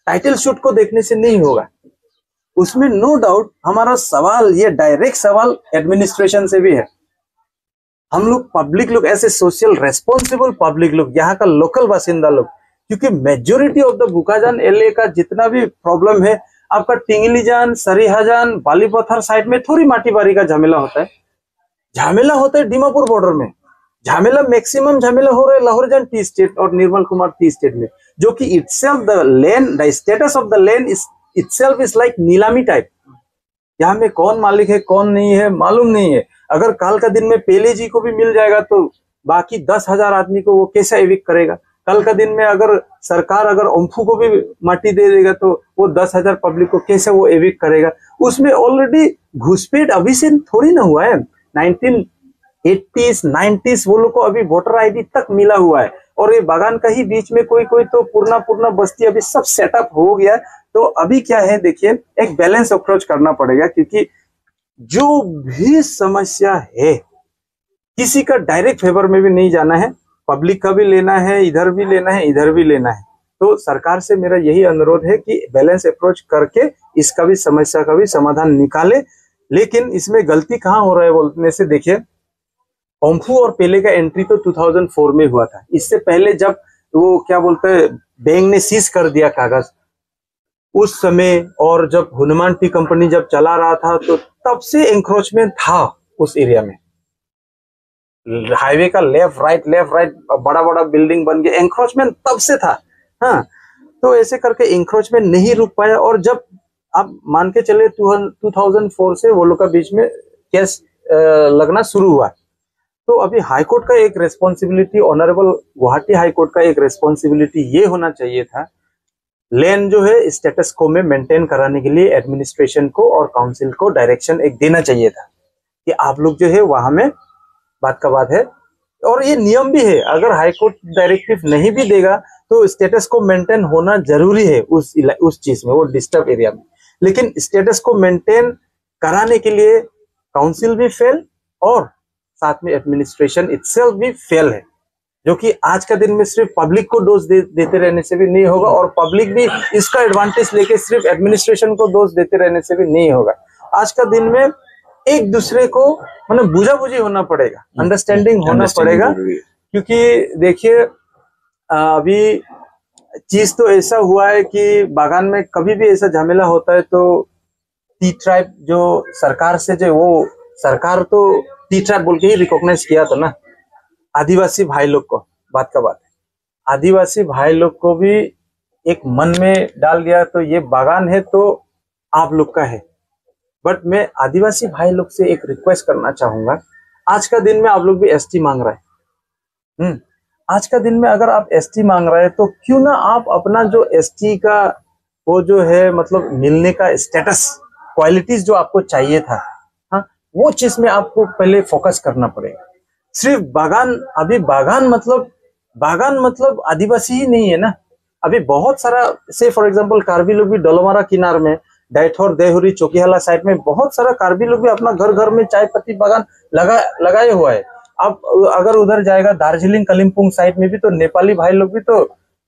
टाइटल शूट को देखने से नहीं होगा, उसमें नो डाउट हमारा सवाल, ये डायरेक्ट सवाल एडमिनिस्ट्रेशन से भी है। हम लोग पब्लिक लोग, ऐसे सोशल रेस्पॉन्सिबल पब्लिक लोग, यहाँ का लोकल बासिंदा लोग, क्योंकि मेजोरिटी ऑफ द बुकाजान एलए का जितना भी प्रॉब्लम है, आपका टिंगलीजान, सरीहाजान, बालीपत्थर साइड में थोड़ी माटीबारी का झमेला होता है। झमेला होता है दीमापुर बॉर्डर में, झमेला मैक्सिमम झमेला हो रहा है लाहौरजान टी स्टेट और निर्मल कुमार टी स्टेट में, जो कि itself the land, the status of the land is itself is like नीलामी टाइप। यहाँ में कौन मालिक है कौन नहीं है मालूम नहीं है। अगर काल का दिन में पेले जी को भी मिल जाएगा तो बाकी 10,000 आदमी को वो कैसे एविक्ट करेगा। कल का दिन में अगर सरकार अगर ओम्फू को भी माटी दे देगा तो वो 10,000 पब्लिक को कैसे वो एविक्ट करेगा। उसमें ऑलरेडी घुसपैठ अभी से थोड़ी ना हुआ है, 1980s 90s वो लोग को अभी वोटर आईडी तक मिला हुआ है, और ये बागान का ही बीच में कोई कोई तो पूर्णा बस्ती अभी सब सेटअप हो गया। तो अभी क्या है, देखिए एक बैलेंस अप्रोच करना पड़ेगा, क्योंकि जो भी समस्या है किसी का डायरेक्ट फेवर में भी नहीं जाना है, पब्लिक का भी लेना है, इधर भी लेना है, इधर भी लेना है। तो सरकार से मेरा यही अनुरोध है कि बैलेंस अप्रोच करके इसका भी समस्या का भी समाधान निकाले। लेकिन इसमें गलती कहाँ हो रहा है बोलने से, देखिए ओम्फू और पेले का एंट्री तो 2004 में हुआ था। इससे पहले जब वो क्या बोलते हैं बैंक ने सीज कर दिया कागज उस समय, और जब हनुमान टी कंपनी जब चला रहा था तो तब से एंक्रोचमेंट था उस एरिया में। हाईवे का लेफ्ट राइट बड़ा बड़ा बिल्डिंग बन गया, एंक्रोचमेंट तब से था। हाँ, तो ऐसे करके एंक्रोचमेंट नहीं रुक पाया, और जब आप मान के चले 2004 से वो लोग का बीच में केस लगना शुरू हुआ। तो अभी हाईकोर्ट का एक रेस्पॉन्सिबिलिटी, ऑनरेबल गुवाहाटी हाईकोर्ट का एक रेस्पॉन्सिबिलिटी ये होना चाहिए था, लैंड जो है स्टेटस को में मेंटेन कराने के लिए एडमिनिस्ट्रेशन को और काउंसिल को डायरेक्शन एक देना चाहिए था कि आप लोग जो है वहां में, बात का बात है, और ये नियम भी है, अगर हाईकोर्ट डायरेक्टिव नहीं भी देगा तो स्टेटस को मेंटेन होना जरूरी है उस चीज में, वो डिस्टर्ब एरिया में। लेकिन स्टेटस को मेंटेन कराने के लिए काउंसिल भी फेल और साथ में एडमिनिस्ट्रेशन इटसेल्फ भी फेल है, जो कि आज का दिन में सिर्फ पब्लिक को दोष देते रहने से भी नहीं होगा, और पब्लिक भी इसका एडवांटेज लेके सिर्फ एडमिनिस्ट्रेशन को दोष देते रहने से भी नहीं होगा। आज का दिन में एक दूसरे को मतलब बुझाबुझी होना पड़ेगा, अंडरस्टैंडिंग होना पड़ेगा, क्योंकि देखिए अभी चीज तो ऐसा हुआ है कि बागान में कभी भी ऐसा झमेला होता है तो टी ट्राइब जो सरकार से जो वो सरकार तो टी ट्राइब बोल के ही रिकॉग्नाइज किया था ना आदिवासी भाई लोग को, बात का बात है, आदिवासी भाई लोग को भी एक मन में डाल दिया तो ये बागान है तो आप लोग का है। बट मैं आदिवासी भाई लोग से एक रिक्वेस्ट करना चाहूंगा, आज का दिन में आप लोग भी एसटी मांग रहे हैं, आज का दिन में अगर आप एसटी मांग रहे हैं तो क्यों ना आप अपना जो एसटी का वो जो है मतलब मिलने का स्टेटस, क्वालिटीज जो आपको चाहिए था, हाँ, वो चीज में आपको पहले फोकस करना पड़ेगा। सिर्फ बागान, अभी बागान मतलब आदिवासी ही नहीं है ना, अभी बहुत सारा, से फॉर एग्जांपल कार्बी लोग भी डोलोमारा किनार में, डाइथौर, देहुरी, चौकीहाला साइड में बहुत सारा कार्बी लोग भी अपना घर घर में चाय पत्ती बागान लगाए हुआ है। अब अगर उधर जाएगा दार्जिलिंग कालिम्पोंग साइड में भी तो नेपाली भाई लोग भी तो,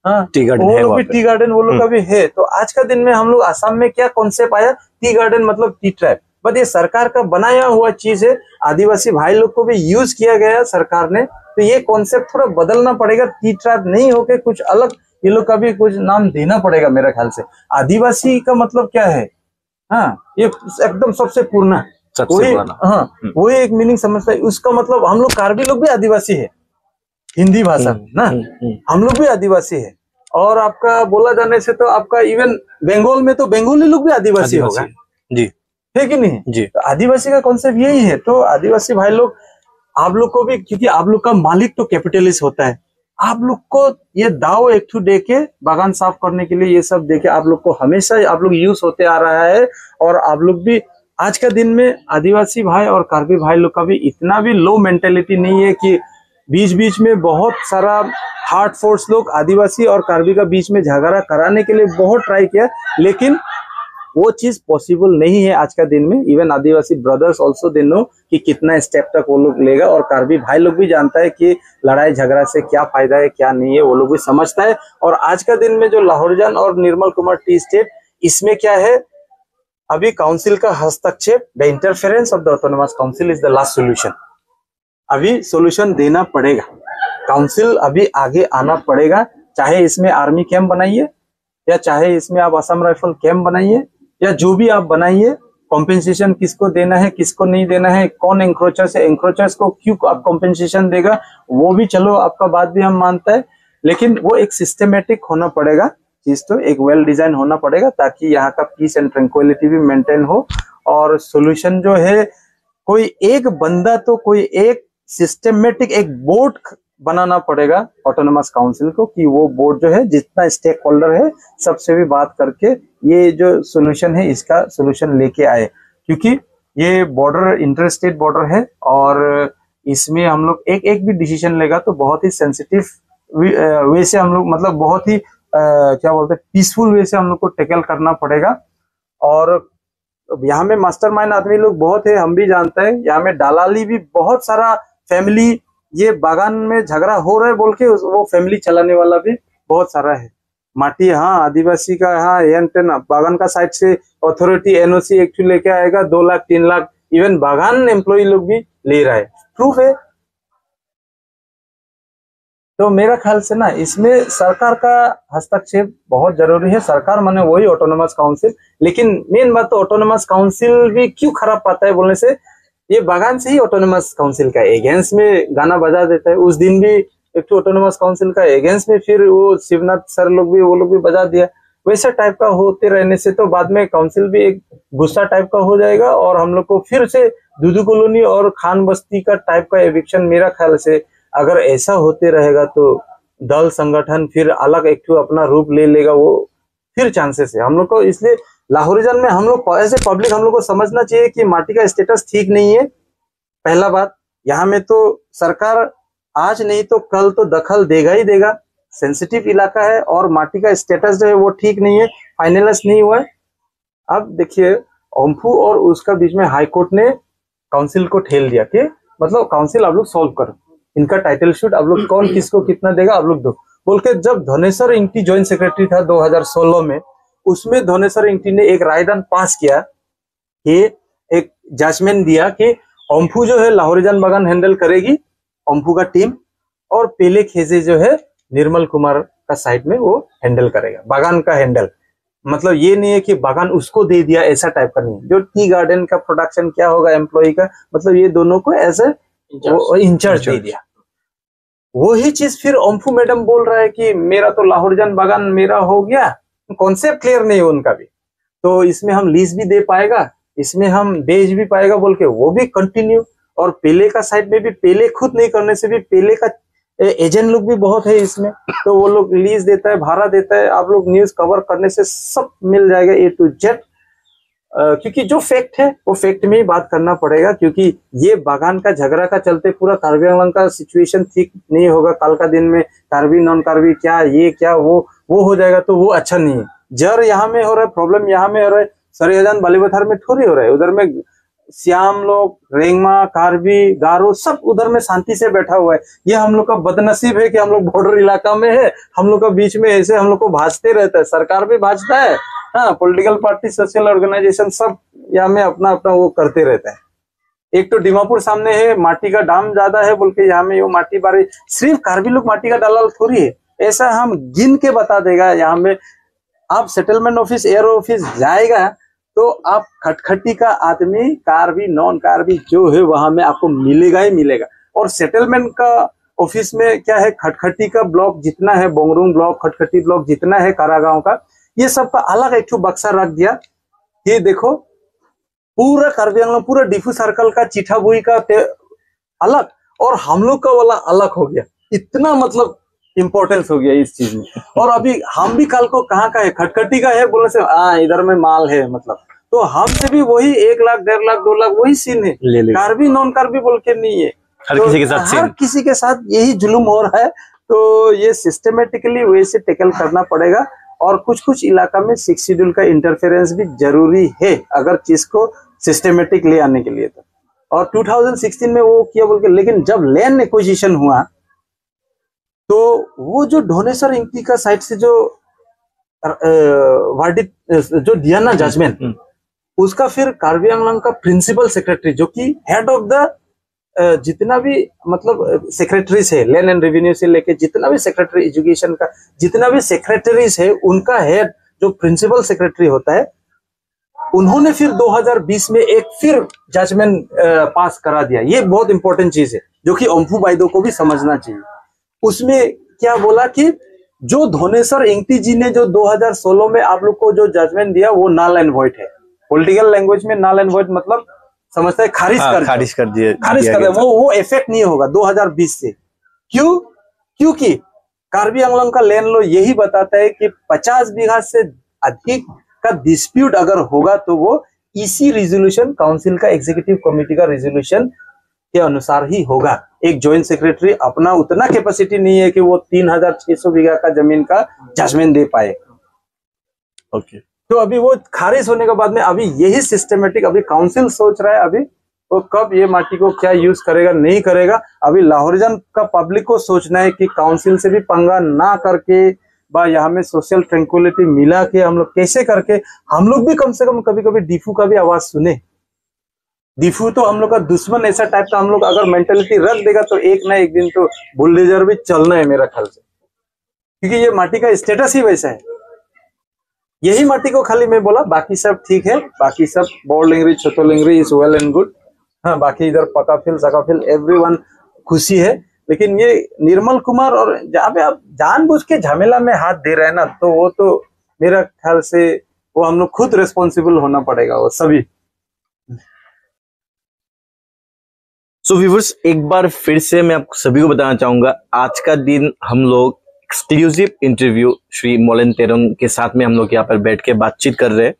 हाँ, टी गार्डन वो है, लोग भी टी गार्डन वो लोग का भी है। तो आज का दिन में हम लोग आसाम में क्या कॉन्सेप्ट आया, टी गार्डन मतलब टी ट्रैप, बट ये सरकार का बनाया हुआ चीज है, आदिवासी भाई लोग को भी यूज किया गया सरकार ने, तो ये कॉन्सेप्ट थोड़ा बदलना पड़ेगा। टी ट्रैप नहीं होके कुछ अलग ये लोग का भी कुछ नाम देना पड़ेगा मेरे ख्याल से। आदिवासी का मतलब क्या है, हाँ, ये एकदम सबसे पुराना, हाँ, वही एक मीनिंग समझता है उसका। मतलब हम लोग कार्बी लोग भी आदिवासी है हिंदी भाषा में ना, हम लोग भी आदिवासी है। और आपका बोला जाने से तो आपका इवन बंगाल में तो बंगाली लोग भी आदिवासी होगा जी, है कि नहीं जी। तो आदिवासी का कॉन्सेप्ट यही है। तो आदिवासी भाई लोग, आप लोग को भी, क्योंकि आप लोग का मालिक तो कैपिटलिस्ट होता है, आप लोग को ये दाव एक ठू दे के बागान साफ करने के लिए ये सब देके आप लोग को हमेशा आप लोग यूज होते आ रहा है। और आप लोग भी आज का दिन में आदिवासी भाई और कार्बी भाई लोग का भी इतना भी लो मेंटेलिटी नहीं है कि बीच बीच में बहुत सारा हार्ड फोर्स लोग आदिवासी और कार्बी का बीच में झगड़ा कराने के लिए बहुत ट्राई किया, लेकिन वो चीज पॉसिबल नहीं है आज का दिन में। Even Adivasi brothers also they know कि कितना स्टेप तक वो लोग लेगा, और कार्बी भाई लोग भी जानता है कि लड़ाई झगड़ा से क्या फायदा है क्या नहीं है, वो लोग भी समझता है। और आज का दिन में जो लाहौरजान और निर्मल कुमार टी स्टेट, इसमें क्या है, अभी काउंसिल का हस्तक्षेप, the interference of the autonomous council is the last solution. अभी सोल्यूशन देना पड़ेगा, काउंसिल अभी आगे आना पड़ेगा, चाहे इसमें आर्मी कैंप बनाइए या चाहे इसमें आप असम राइफल कैंप बनाइए या जो भी आप बनाइए, कॉम्पेंसेशन किसको देना है किसको नहीं देना है, कौन एंक्रोचर्स है, एंक्रोचर्स को क्यों आप कॉम्पेंसेशन देगा, वो भी चलो आपका बात भी हम मानता है, लेकिन वो एक सिस्टमेटिक होना पड़ेगा चीज, तो एक वेल डिजाइन होना पड़ेगा ताकि यहाँ का पीस एंड ट्रैंक्विलिटी भी मेंटेन हो। और सोल्यूशन जो है, कोई एक बंदा तो कोई एक सिस्टमेटिक एक बोर्ड बनाना पड़ेगा ऑटोनोमस काउंसिल को, कि वो बोर्ड जो है जितना स्टेक होल्डर है सबसे भी बात करके ये जो सोल्यूशन है इसका सोल्यूशन लेके आए, क्योंकि ये बॉर्डर इंटर स्टेट बॉर्डर है और इसमें हम लोग एक एक भी डिसीजन लेगा तो बहुत ही सेंसिटिव वे से हम लोग, मतलब बहुत ही क्या बोलते हैं, पीसफुल वे से हम लोग को टैकल करना पड़ेगा। और यहाँ में मास्टरमाइंड आदमी लोग बहुत है, हम भी जानते हैं, यहाँ में दलाली भी बहुत सारा फैमिली, ये बागान में झगड़ा हो रहा है बोल के वो फैमिली चलाने वाला भी बहुत सारा है। माटी, हाँ, आदिवासी का, हाँ, बागान का साइड से अथॉरिटी एनओसी एक्चुअली लेके आएगा 2 लाख 3 लाख, इवन बागान एम्प्लॉय लोग भी ले रहा है, प्रूफ है। तो मेरा ख्याल से ना इसमें सरकार का हस्तक्षेप बहुत जरूरी है। सरकार माने वही ऑटोनोमस काउंसिल, लेकिन मेन बात तो ऑटोनोमस काउंसिल भी क्यों खराब पाता है बोलने से, ये बागान से ही ऑटोनोमस काउंसिल का एगेंस्ट में गाना बजा देता है। उस दिन भी एक तो ऑटोनोमस काउंसिल का एगेंस्ट में फिर वो शिवनाथ सर लोग भी, वो लोग भी बजा दिया। वैसा टाइप का होते रहने से तो बाद में काउंसिल भी एक गुस्सा टाइप का हो जाएगा और हम लोग को फिर से दूधू कॉलोनी और खान बस्ती का टाइप का एविक्शन, मेरा ख्याल से अगर ऐसा होते रहेगा तो दल संगठन फिर अलग एक अपना रूप ले लेगा, वो फिर चांसेस है हम लोग को। इसलिए लाहौरीजन में हम लोग ऐसे पब्लिक, हम लोग को समझना चाहिए कि माटी का स्टेटस ठीक नहीं है। पहला बात, यहाँ में तो सरकार आज नहीं तो कल तो दखल देगा ही देगा, सेंसिटिव इलाका है और माटी का स्टेटस जो है वो ठीक नहीं है, फाइनलाइज नहीं हुआ है। अब देखिए ओम्फू और उसका बीच में हाई कोर्ट ने काउंसिल को ठेल दिया कि मतलब काउंसिल आप लोग सॉल्व करो, इनका टाइटल शूट आप लोग कौन किसको कितना देगा आप लोग दो बोल के। जब धनेश्वर इंगटी ज्वाइंट सेक्रेटरी था 2016 में, उसमें धनेश्वर इंगटी ने एक रायदान पास किया कि एक जजमेंट दिया कि ओम्फू जो है लाहौरीजन बागान हैंडल करेगी, ओम्फू का टीम, और पेले खेजे जो है निर्मल कुमार का साइड में वो हैंडल करेगा बागान का हैंडल। मतलब ये नहीं है कि बागान उसको दे दिया, ऐसा टाइप का नहीं। जो टी गार्डन का प्रोडक्शन क्या होगा एम्प्लॉय का, मतलब ये दोनों को एज ए इंचार्ज दे दिया। वही चीज फिर ओम्फू मैडम बोल रहा है कि मेरा तो लाहौरीजन बागान मेरा हो गया, कॉन्सेप्ट क्लियर नहीं है उनका भी, तो इसमें हम लीज भी दे पाएगा, इसमें हम बेच भी पाएगा बोल के वो भी कंटिन्यू। और पेले का साइड में भी पेले खुद नहीं करने से भी पेले का एजेंट लोग भी बहुत है इसमें, तो वो लोग लीज देता है, भाड़ा देता है, आप लोग न्यूज कवर करने से सब मिल जाएगा A to Z। क्योंकि जो फैक्ट है वो फैक्ट में ही बात करना पड़ेगा, क्योंकि ये बागान का झगड़ा का चलते पूरा कार्बी आंगलंग का सिचुएशन ठीक नहीं होगा। कल का दिन में कार्बी नॉन कार्बी क्या ये क्या वो हो जाएगा, तो वो अच्छा नहीं है। जर यहाँ में हो रहा है, प्रॉब्लम यहाँ में हो रहा है, सरेहजान बालीपथार में थोड़ी हो रहा है। उधर में श्याम लोग, रेंगमा, कार्बी, गारो सब उधर में शांति से बैठा हुआ है। ये हम लोग का बदनसीब है कि हम लोग बॉर्डर इलाका में है, हम लोग का बीच में ऐसे हम लोग को भाजते रहता है, सरकार भी भाजता है, हाँ, पॉलिटिकल पार्टी, सोशल ऑर्गेनाइजेशन सब यहाँ में अपना अपना वो करते रहता है। एक तो दीमापुर सामने है, माटी का दाम ज्यादा है बोल के यहाँ में वो माटी बारी, सिर्फ कार्बी लोग माटी का दलाल थोड़ी है, ऐसा हम गिन के बता देगा। यहाँ में आप सेटलमेंट ऑफिस, एयर ऑफिस जाएगा तो आप खटखटी का आदमी, कार्बी नॉन कार्बी जो है वहां में आपको मिलेगा ही मिलेगा। और सेटलमेंट का ऑफिस में क्या है, खटखटी का ब्लॉक जितना है, बोंगरुंग ब्लॉक, खटखटी ब्लॉक जितना है कारागांव का, ये सब का अलग एक बक्सा रख दिया। ये देखो पूरा कार्बी आंगलंग, पूरा डिफू सर्कल का चिठाबुई का अलग और हम लोग का वाला अलग हो गया। इतना मतलब इंपॉर्टेंस हो गया इस चीज में। और अभी हम भी कल को कहाँ का है, खटखटी का है बोले से इधर में माल है, मतलब तो हमसे भी वही 1 लाख 1.5 लाख 2 लाख वही सीन है, कार्बी नॉन कार्बी बोल के नहीं है। हर किसी के साथ हर किसी के साथ यही जुल्म हो रहा है। तो ये सिस्टमेटिकली वैसे टेकल करना पड़ेगा। और कुछ कुछ इलाका में 6 शेड्यूल का इंटरफेरेंस भी जरूरी है अगर चीज को सिस्टमेटिक ले आने के लिए। तो और 2016 में वो किया बोल के, लेकिन जब लैंड एक्विजिशन हुआ तो वो जो ढोनेसर इंटी का साइड से जो जो दिया ना जजमेंट, उसका फिर कार्बी आंगलंग का प्रिंसिपल सेक्रेटरी जो कि हेड ऑफ द जितना भी मतलब सेक्रेटरीज है, लैंड एंड रेवेन्यू से लेके जितना भी सेक्रेटरी एजुकेशन का जितना भी सेक्रेटरीज है, उनका हेड जो प्रिंसिपल सेक्रेटरी होता है, उन्होंने फिर 2020 में एक फिर जजमेंट पास करा दिया। ये बहुत इंपॉर्टेंट चीज है जो कि ओम्फू बाइदो को भी समझना चाहिए। उसमें क्या बोला कि जो धोनेसर इंटी जी ने जो 2016 में आप लोग को जो जजमेंट दिया वो नल एंड वॉइड है। पॉलिटिकल लैंग्वेज में नल एंड वॉइड मतलब समझते हैं खारिज कर दिया, वो इफेक्ट नहीं होगा 2020 से। क्यों? क्योंकि कार्बी आंगलंग का लैंड लॉ यही बताता है कि 50 बीघा से अधिक का डिस्प्यूट अगर होगा तो वो इसी रिजोल्यूशन, काउंसिल का एग्जीक्यूटिव कमेटी का रिजोल्यूशन के अनुसार ही होगा। एक जॉइंट सेक्रेटरी अपना उतना कैपेसिटी नहीं है कि वो 3600 बीघा का जमीन का जजमेंट दे पाए। ओके, तो अभी वो खारिज होने के बाद में अभी यही सिस्टमेटिक अभी काउंसिल सोच रहा है अभी वो कब ये माटी को क्या यूज करेगा नहीं करेगा। अभी लाहौरिजन का पब्लिक को सोचना है कि काउंसिल से भी पंगा ना करके बा यहाँ में सोशल ट्रैंक्विलिटी मिला के हम लोग कैसे करके हम लोग भी कम से कम कभी कभी डिफू का भी आवाज सुने। डिफू तो हम लोग का दुश्मन ऐसा टाइप का हम लोग अगर मेंटेलिटी रख देगा तो एक ना एक दिन तो बुलडोजर भी चलना है मेरा ख्याल से, क्योंकि ये माटी का स्टेटस ही वैसा है। यही माटी को खाली मैं बोला, बाकी सब ठीक है, बाकी सब बोरलिंगरी छोटोलिंगरी इज वेल एंड गुड, हाँ, बाकी इधर पकाफिल सकाफिल एवरीवन खुशी है। लेकिन ये निर्मल कुमार और जहाँ पे आप जानबूझ के झमेला में हाथ दे रहे हैं ना, तो वो तो मेरा ख्याल से वो हम लोग खुद रिस्पॉन्सिबल होना पड़ेगा वो सभी। सो व्यूअर्स, एक बार फिर से मैं आप सभी को बताना चाहूंगा, आज का दिन हम लोग एक्सक्लूसिव इंटरव्यू श्री मोलेन तेरोंग के साथ में हम लोग यहाँ पर बैठ के बातचीत कर रहे हैं।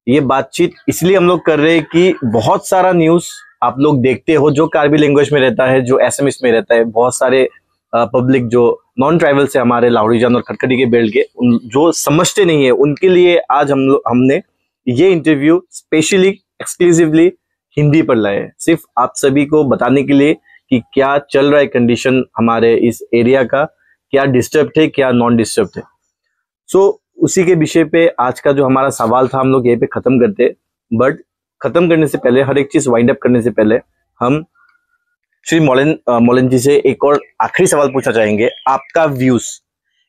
ये बातचीत इसलिए हम लोग कर रहे हैं कि बहुत सारा न्यूज आप लोग देखते हो जो कार्बी लैंग्वेज में रहता है, जो एसएमएस में रहता है। बहुत सारे पब्लिक जो नॉन ट्राइबल से हमारे लाहौरीजान और खटखटी के बेल्ट के जो समझते नहीं है, उनके लिए आज हमने ये इंटरव्यू स्पेशली एक्सक्लूसिवली हिंदी पर लाए हैं, सिर्फ आप सभी को बताने के लिए कि क्या चल रहा है कंडीशन हमारे इस एरिया का, क्या डिस्टर्ब है क्या नॉन डिस्टर्ब है। सो उसी के विषय पे आज का जो हमारा सवाल था हम लोग यहीं पे खत्म करते। बट खत्म करने से पहले, हर एक चीज वाइंड अप करने से पहले हम श्री मोलेन जी से एक और आखिरी सवाल पूछना चाहेंगे। आपका व्यूज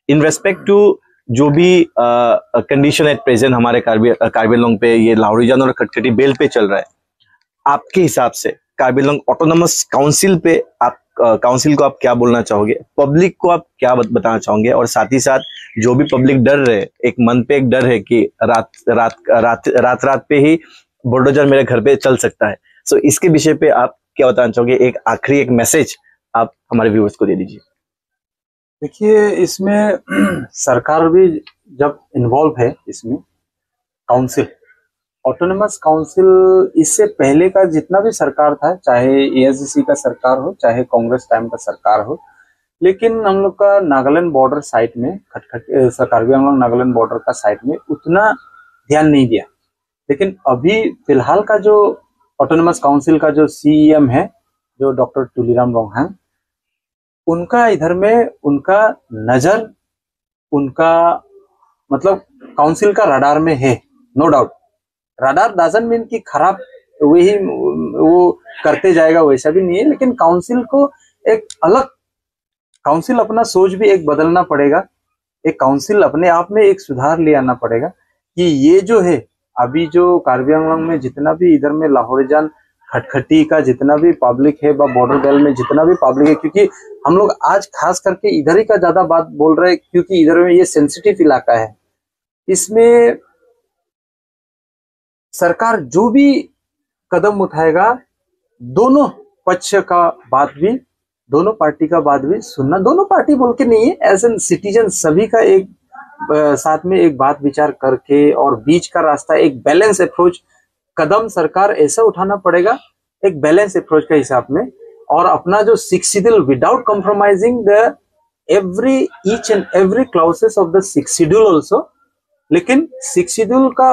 इन रेस्पेक्ट टू जो भी कंडीशन एट प्रेजेंट हमारे कार्बी आंगलंग पे, ये लाहौरीजान और खटखटी बेल्ट पे चल रहा है, आपके हिसाब से कार्बी आंगलंग ऑटोनोमस काउंसिल पे आप काउंसिल को आप क्या बोलना चाहोगे, पब्लिक को आप क्या बताना चाहोगे, और साथ ही साथ जो भी पब्लिक डर रहे, एक मन पे एक डर है कि रात पे ही बुलडोजर मेरे घर पे चल सकता है, सो इसके विषय पे आप क्या बताना चाहोगे? एक आखिरी एक मैसेज आप हमारे व्यूअर्स को दे दीजिए। देखिए, इसमें सरकार भी जब इन्वॉल्व है इसमें, काउंसिल, ऑटोनमस काउंसिल, इससे पहले का जितना भी सरकार था, चाहे एआईसीसी का सरकार हो, चाहे कांग्रेस टाइम का सरकार हो, लेकिन हम लोग का नागालैंड बॉर्डर साइड में कार्बी आंगलोंग नागालैंड बॉर्डर का साइड में उतना ध्यान नहीं दिया। लेकिन अभी फिलहाल का जो ऑटोनमस काउंसिल का जो सीईएम है, जो डॉक्टर तुलीराम रोंगहांग, उनका इधर में उनका नजर, उनका मतलब काउंसिल का रडार में है, no doubt. Radar doesn't mean कि खराब वही वो करते जाएगा, वैसा भी नहीं है, लेकिन काउंसिल को एक अलग, काउंसिल अपना सोच भी एक बदलना पड़ेगा। एक काउंसिल अपने आप में एक सुधार ले आना पड़ेगा कि ये जो है अभी जो कार्बी आंगलोंग में जितना भी इधर में लाहौरीजान खटखटी का जितना भी पब्लिक है, बॉर्डर बेल्ट में जितना भी पब्लिक है, क्योंकि हम लोग आज खास करके इधर ही का ज्यादा बात बोल रहे हैं क्योंकि इधर में ये सेंसिटिव इलाका है। इसमें सरकार जो भी कदम उठाएगा, दोनों पक्ष का बात भी, दोनों पार्टी का बात भी सुनना, दोनों पार्टी बोल के नहीं है, एज एन सिटीजन सभी का एक साथ में एक बात विचार करके और बीच का रास्ता, एक बैलेंस अप्रोच कदम सरकार ऐसा उठाना पड़ेगा, एक बैलेंस अप्रोच के हिसाब में, और अपना जो 6 schedule without compromising the each and every क्लाउसेस of the 6 schedule also, लेकिन 6 शेड्यूल का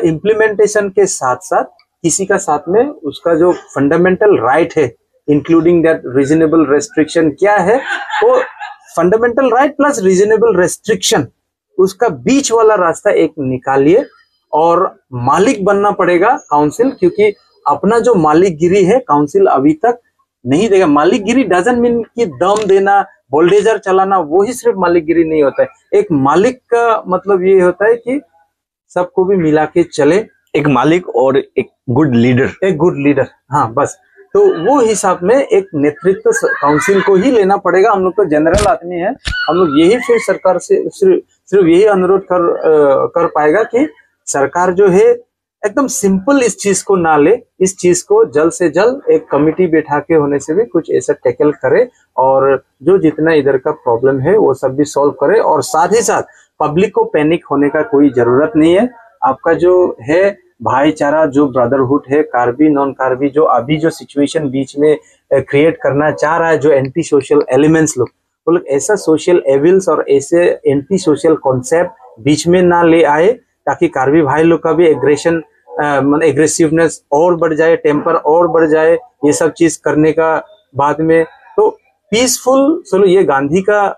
इम्प्लीमेंटेशन के साथ साथ किसी का साथ में उसका जो फंडामेंटल राइट है, इंक्लूडिंग दैट रीजनेबल रेस्ट्रिक्शन क्या है, वो fundamental right plus reasonable restriction, उसका बीच वाला रास्ता एक निकालिए। और मालिक बनना पड़ेगा काउंसिल, क्योंकि अपना जो मालिकगिरी है काउंसिल अभी तक नहीं देगा। मालिकगिरी डजंट मीन कि दम देना, बुलडोजर चलाना, वो ही सिर्फ मालिकगिरी नहीं होता है। एक मालिक का मतलब ये होता है कि सबको भी मिला के चले, एक मालिक और एक गुड लीडर, एक गुड लीडर, हाँ बस। तो वो हिसाब में एक नेतृत्व काउंसिल को ही लेना पड़ेगा। हम लोग तो जनरल आदमी है, हम लोग यही फिर सरकार से सिर्फ यही अनुरोध कर पाएगा कि सरकार जो है एकदम सिंपल इस चीज को ना ले, इस चीज को जल्द से जल्द एक कमिटी बैठा के होने से भी कुछ ऐसा टैकल करे, और जो जितना इधर का प्रॉब्लम है वो सब भी सॉल्व करे। और साथ ही साथ पब्लिक को पैनिक होने का कोई जरूरत नहीं है। आपका जो है भाईचारा, जो ब्रदरहुड है, कार्बी नॉन कार्बी, जो अभी जो सिचुएशन बीच में क्रिएट करना चाह रहा है, जो एंटी सोशल एलिमेंट्स लोग, वो लोग ऐसा सोशल एविल्स और ऐसे एंटी सोशल कॉन्सेप्ट बीच में ना ले आए, ताकि कार्बी भाई लोग का भी एग्रेशन एग्रेसिवनेस और बढ़ जाए, टेम्पर और बढ़ जाए, ये सब चीज करने का बाद में। तो पीसफुल, चलो ये गांधी का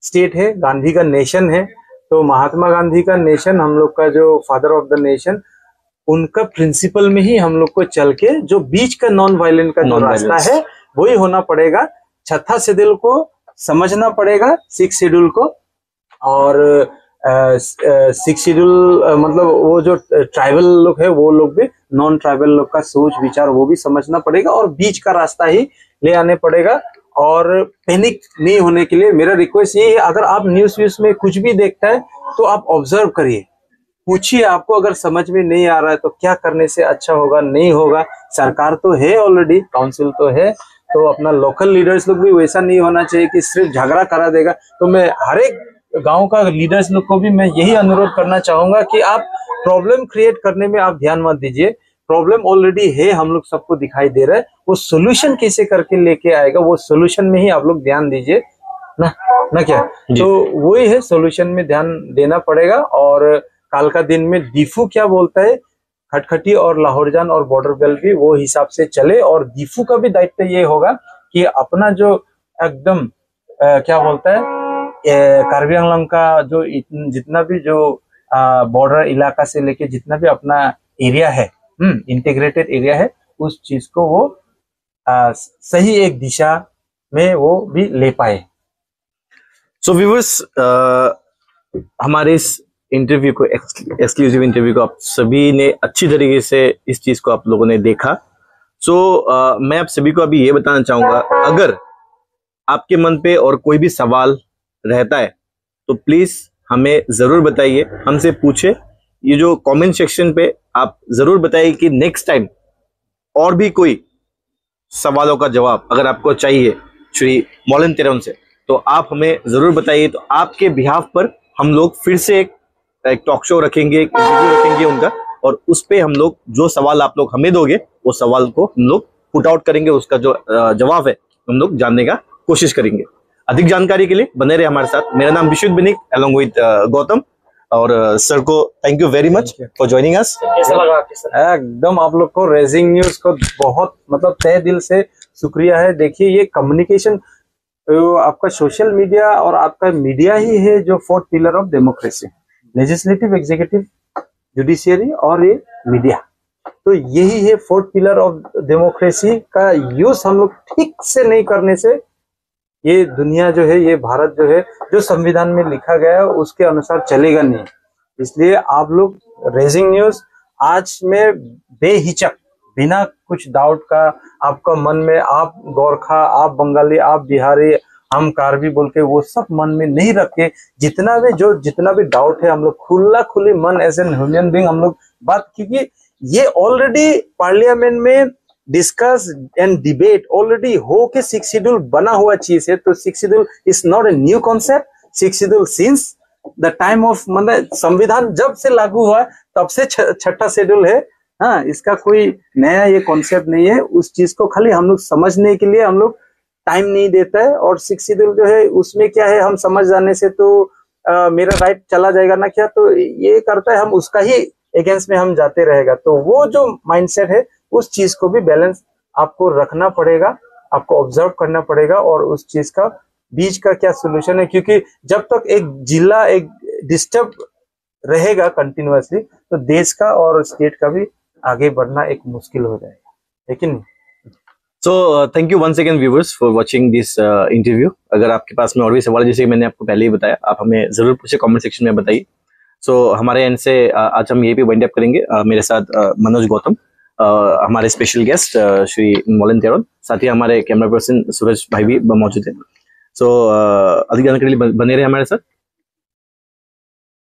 स्टेट है, गांधी का नेशन है, तो महात्मा गांधी का नेशन, हम लोग का जो फादर ऑफ द नेशन, उनका प्रिंसिपल में ही हम लोग को चल के जो बीच का नॉन वायलेंट का जो रास्ता है वही होना पड़ेगा। छठा शेड्यूल को समझना पड़ेगा, 6 शेड्यूल को, और 6 शेड्यूल मतलब वो जो ट्राइबल लोग है वो लोग भी, नॉन ट्राइबल लोग का सोच विचार वो भी समझना पड़ेगा, और बीच का रास्ता ही ले आने पड़ेगा। और पैनिक नहीं होने के लिए मेरा रिक्वेस्ट ये है, अगर आप न्यूज़ में कुछ भी देखता है तो आप ऑब्जर्व करिए, पूछिए, आपको अगर समझ में नहीं आ रहा है तो क्या करने से अच्छा होगा, नहीं होगा। सरकार तो है ऑलरेडी, काउंसिल तो है, तो अपना लोकल लीडर्स लोग भी वैसा नहीं होना चाहिए कि सिर्फ झगड़ा करा देगा। तो मैं हर एक गांव का लीडर्स लोग को भी मैं यही अनुरोध करना चाहूंगा कि आप प्रॉब्लम क्रिएट करने में आप ध्यान मत दीजिए। प्रॉब्लम ऑलरेडी है, हम लोग सबको दिखाई दे रहा है, वो सोल्यूशन कैसे करके लेके आएगा, वो सोल्यूशन में ही आप लोग ध्यान दीजिए ना क्या। तो वही है, सोल्यूशन में ध्यान देना पड़ेगा। और काल का दिन में डीफू क्या बोलता है, खटखटी और लाहौरजान और बॉर्डर बेल्ट भी वो हिसाब से चले। और डीफू का भी दायित्व ये होगा कि अपना जो एकदम क्या बोलता है, कार्बी आंगलोंग का जो जितना भी जो बॉर्डर इलाका से लेके जितना भी अपना एरिया है, इंटीग्रेटेड एरिया है, उस चीज को वो सही एक दिशा में वो भी ले पाए। सो व्यूअर्स, हमारे इस इंटरव्यू को, एक्सक्लूसिव इंटरव्यू को आप सभी ने अच्छी तरीके से इस चीज को आप लोगों ने देखा। सो मैं आप सभी को अभी ये बताना चाहूंगा, अगर आपके मन पे और कोई भी सवाल रहता है तो प्लीज हमें जरूर बताइए, हमसे पूछे। ये जो कमेंट सेक्शन पे आप जरूर बताइए कि नेक्स्ट टाइम और भी कोई सवालों का जवाब अगर आपको चाहिए श्री मोलेन तेरोन से, तो आप हमें जरूर बताइए। तो आपके बिहाफ पर हम लोग फिर से एक टॉक शो रखेंगे, एक वीडियो रखेंगे उनका, और उस पे हम लोग जो सवाल आप लोग हमें दोगे वो सवाल को हम लोग पुट आउट करेंगे, उसका जो जवाब है हम लोग जानने का कोशिश करेंगे। अधिक जानकारी के लिए बने रहे हमारे साथ। मेरा नाम विशुद्ध बिनिक अलॉन्ग विद गौतम, और सर को thank you very much for joining us. कैसा लगा आपके सर? एकदम आप लोग को रेजिंग न्यूज को बहुत मतलब तहे दिल से शुक्रिया है। देखिए ये कम्युनिकेशन आपका सोशल मीडिया और आपका मीडिया ही है जो fourth pillar of democracy, legislative, executive, judiciary और ये मीडिया, तो यही है फोर्थ पिलर ऑफ डेमोक्रेसी का यूज हम लोग ठीक से नहीं करने से ये दुनिया जो है, ये भारत जो है, जो संविधान में लिखा गया है उसके अनुसार चलेगा नहीं। इसलिए आप लोग रेजिंग न्यूज आज में बेहिचक, बिना कुछ डाउट का, आपका मन में, आप गोरखा, आप बंगाली, आप बिहारी, हम कार्बी बोल के वो सब मन में नहीं रख के, जितना भी डाउट है हम लोग खुली मन एज एन ह्यूमन बीइंग हम लोग बात, क्योंकि ये ऑलरेडी पार्लियामेंट में डिस्कस एंड डिबेट ऑलरेडी हो के सिक्स शेड्यूल बना हुआ चीज है। तो six schedule is not a new concept. Six schedule since the time of, मतलब संविधान जब से लागू हुआ तब से छठा शेड्यूल है। हाँ, इसका कोई नया ये कॉन्सेप्ट नहीं है। उस चीज को खाली हम लोग समझने के लिए हम लोग टाइम नहीं देता है। और सिक्स शेड्यूल जो है उसमें क्या है, हम समझ जाने से तो मेरा राइट चला जाएगा ना क्या, तो ये करता है हम उसका ही अगेंस्ट में हम जाते रहेगा। तो वो जो माइंडसेट है उस चीज को भी बैलेंस आपको रखना पड़ेगा, आपको ऑब्जर्व करना पड़ेगा, और उस चीज का बीच का क्या सोल्यूशन है, क्योंकि जब तक एक जिला एक डिस्टर्ब रहेगा कंटिन्यूअसली तो देश का और स्टेट का भी आगे बढ़ना एक मुश्किल हो जाएगा, लेकिन so thank you once again viewers for watching this interview. अगर आपके पास में और भी सवाल, जैसे मैंने आपको पहले ही बताया, आप हमें जरूर पूछे कमेंट सेक्शन में बताइए। सो हमारे एंड से आज हम यही पे वाइंड अप करेंगे। मेरे साथ मनोज गौतम, हमारे स्पेशल गेस्ट श्री मोलन तेरोन, साथ ही हमारे कैमरा पर्सन सूरज भाई भी मौजूद है। सो अधिक जानकारी के लिए बने रहे हमारे साथ।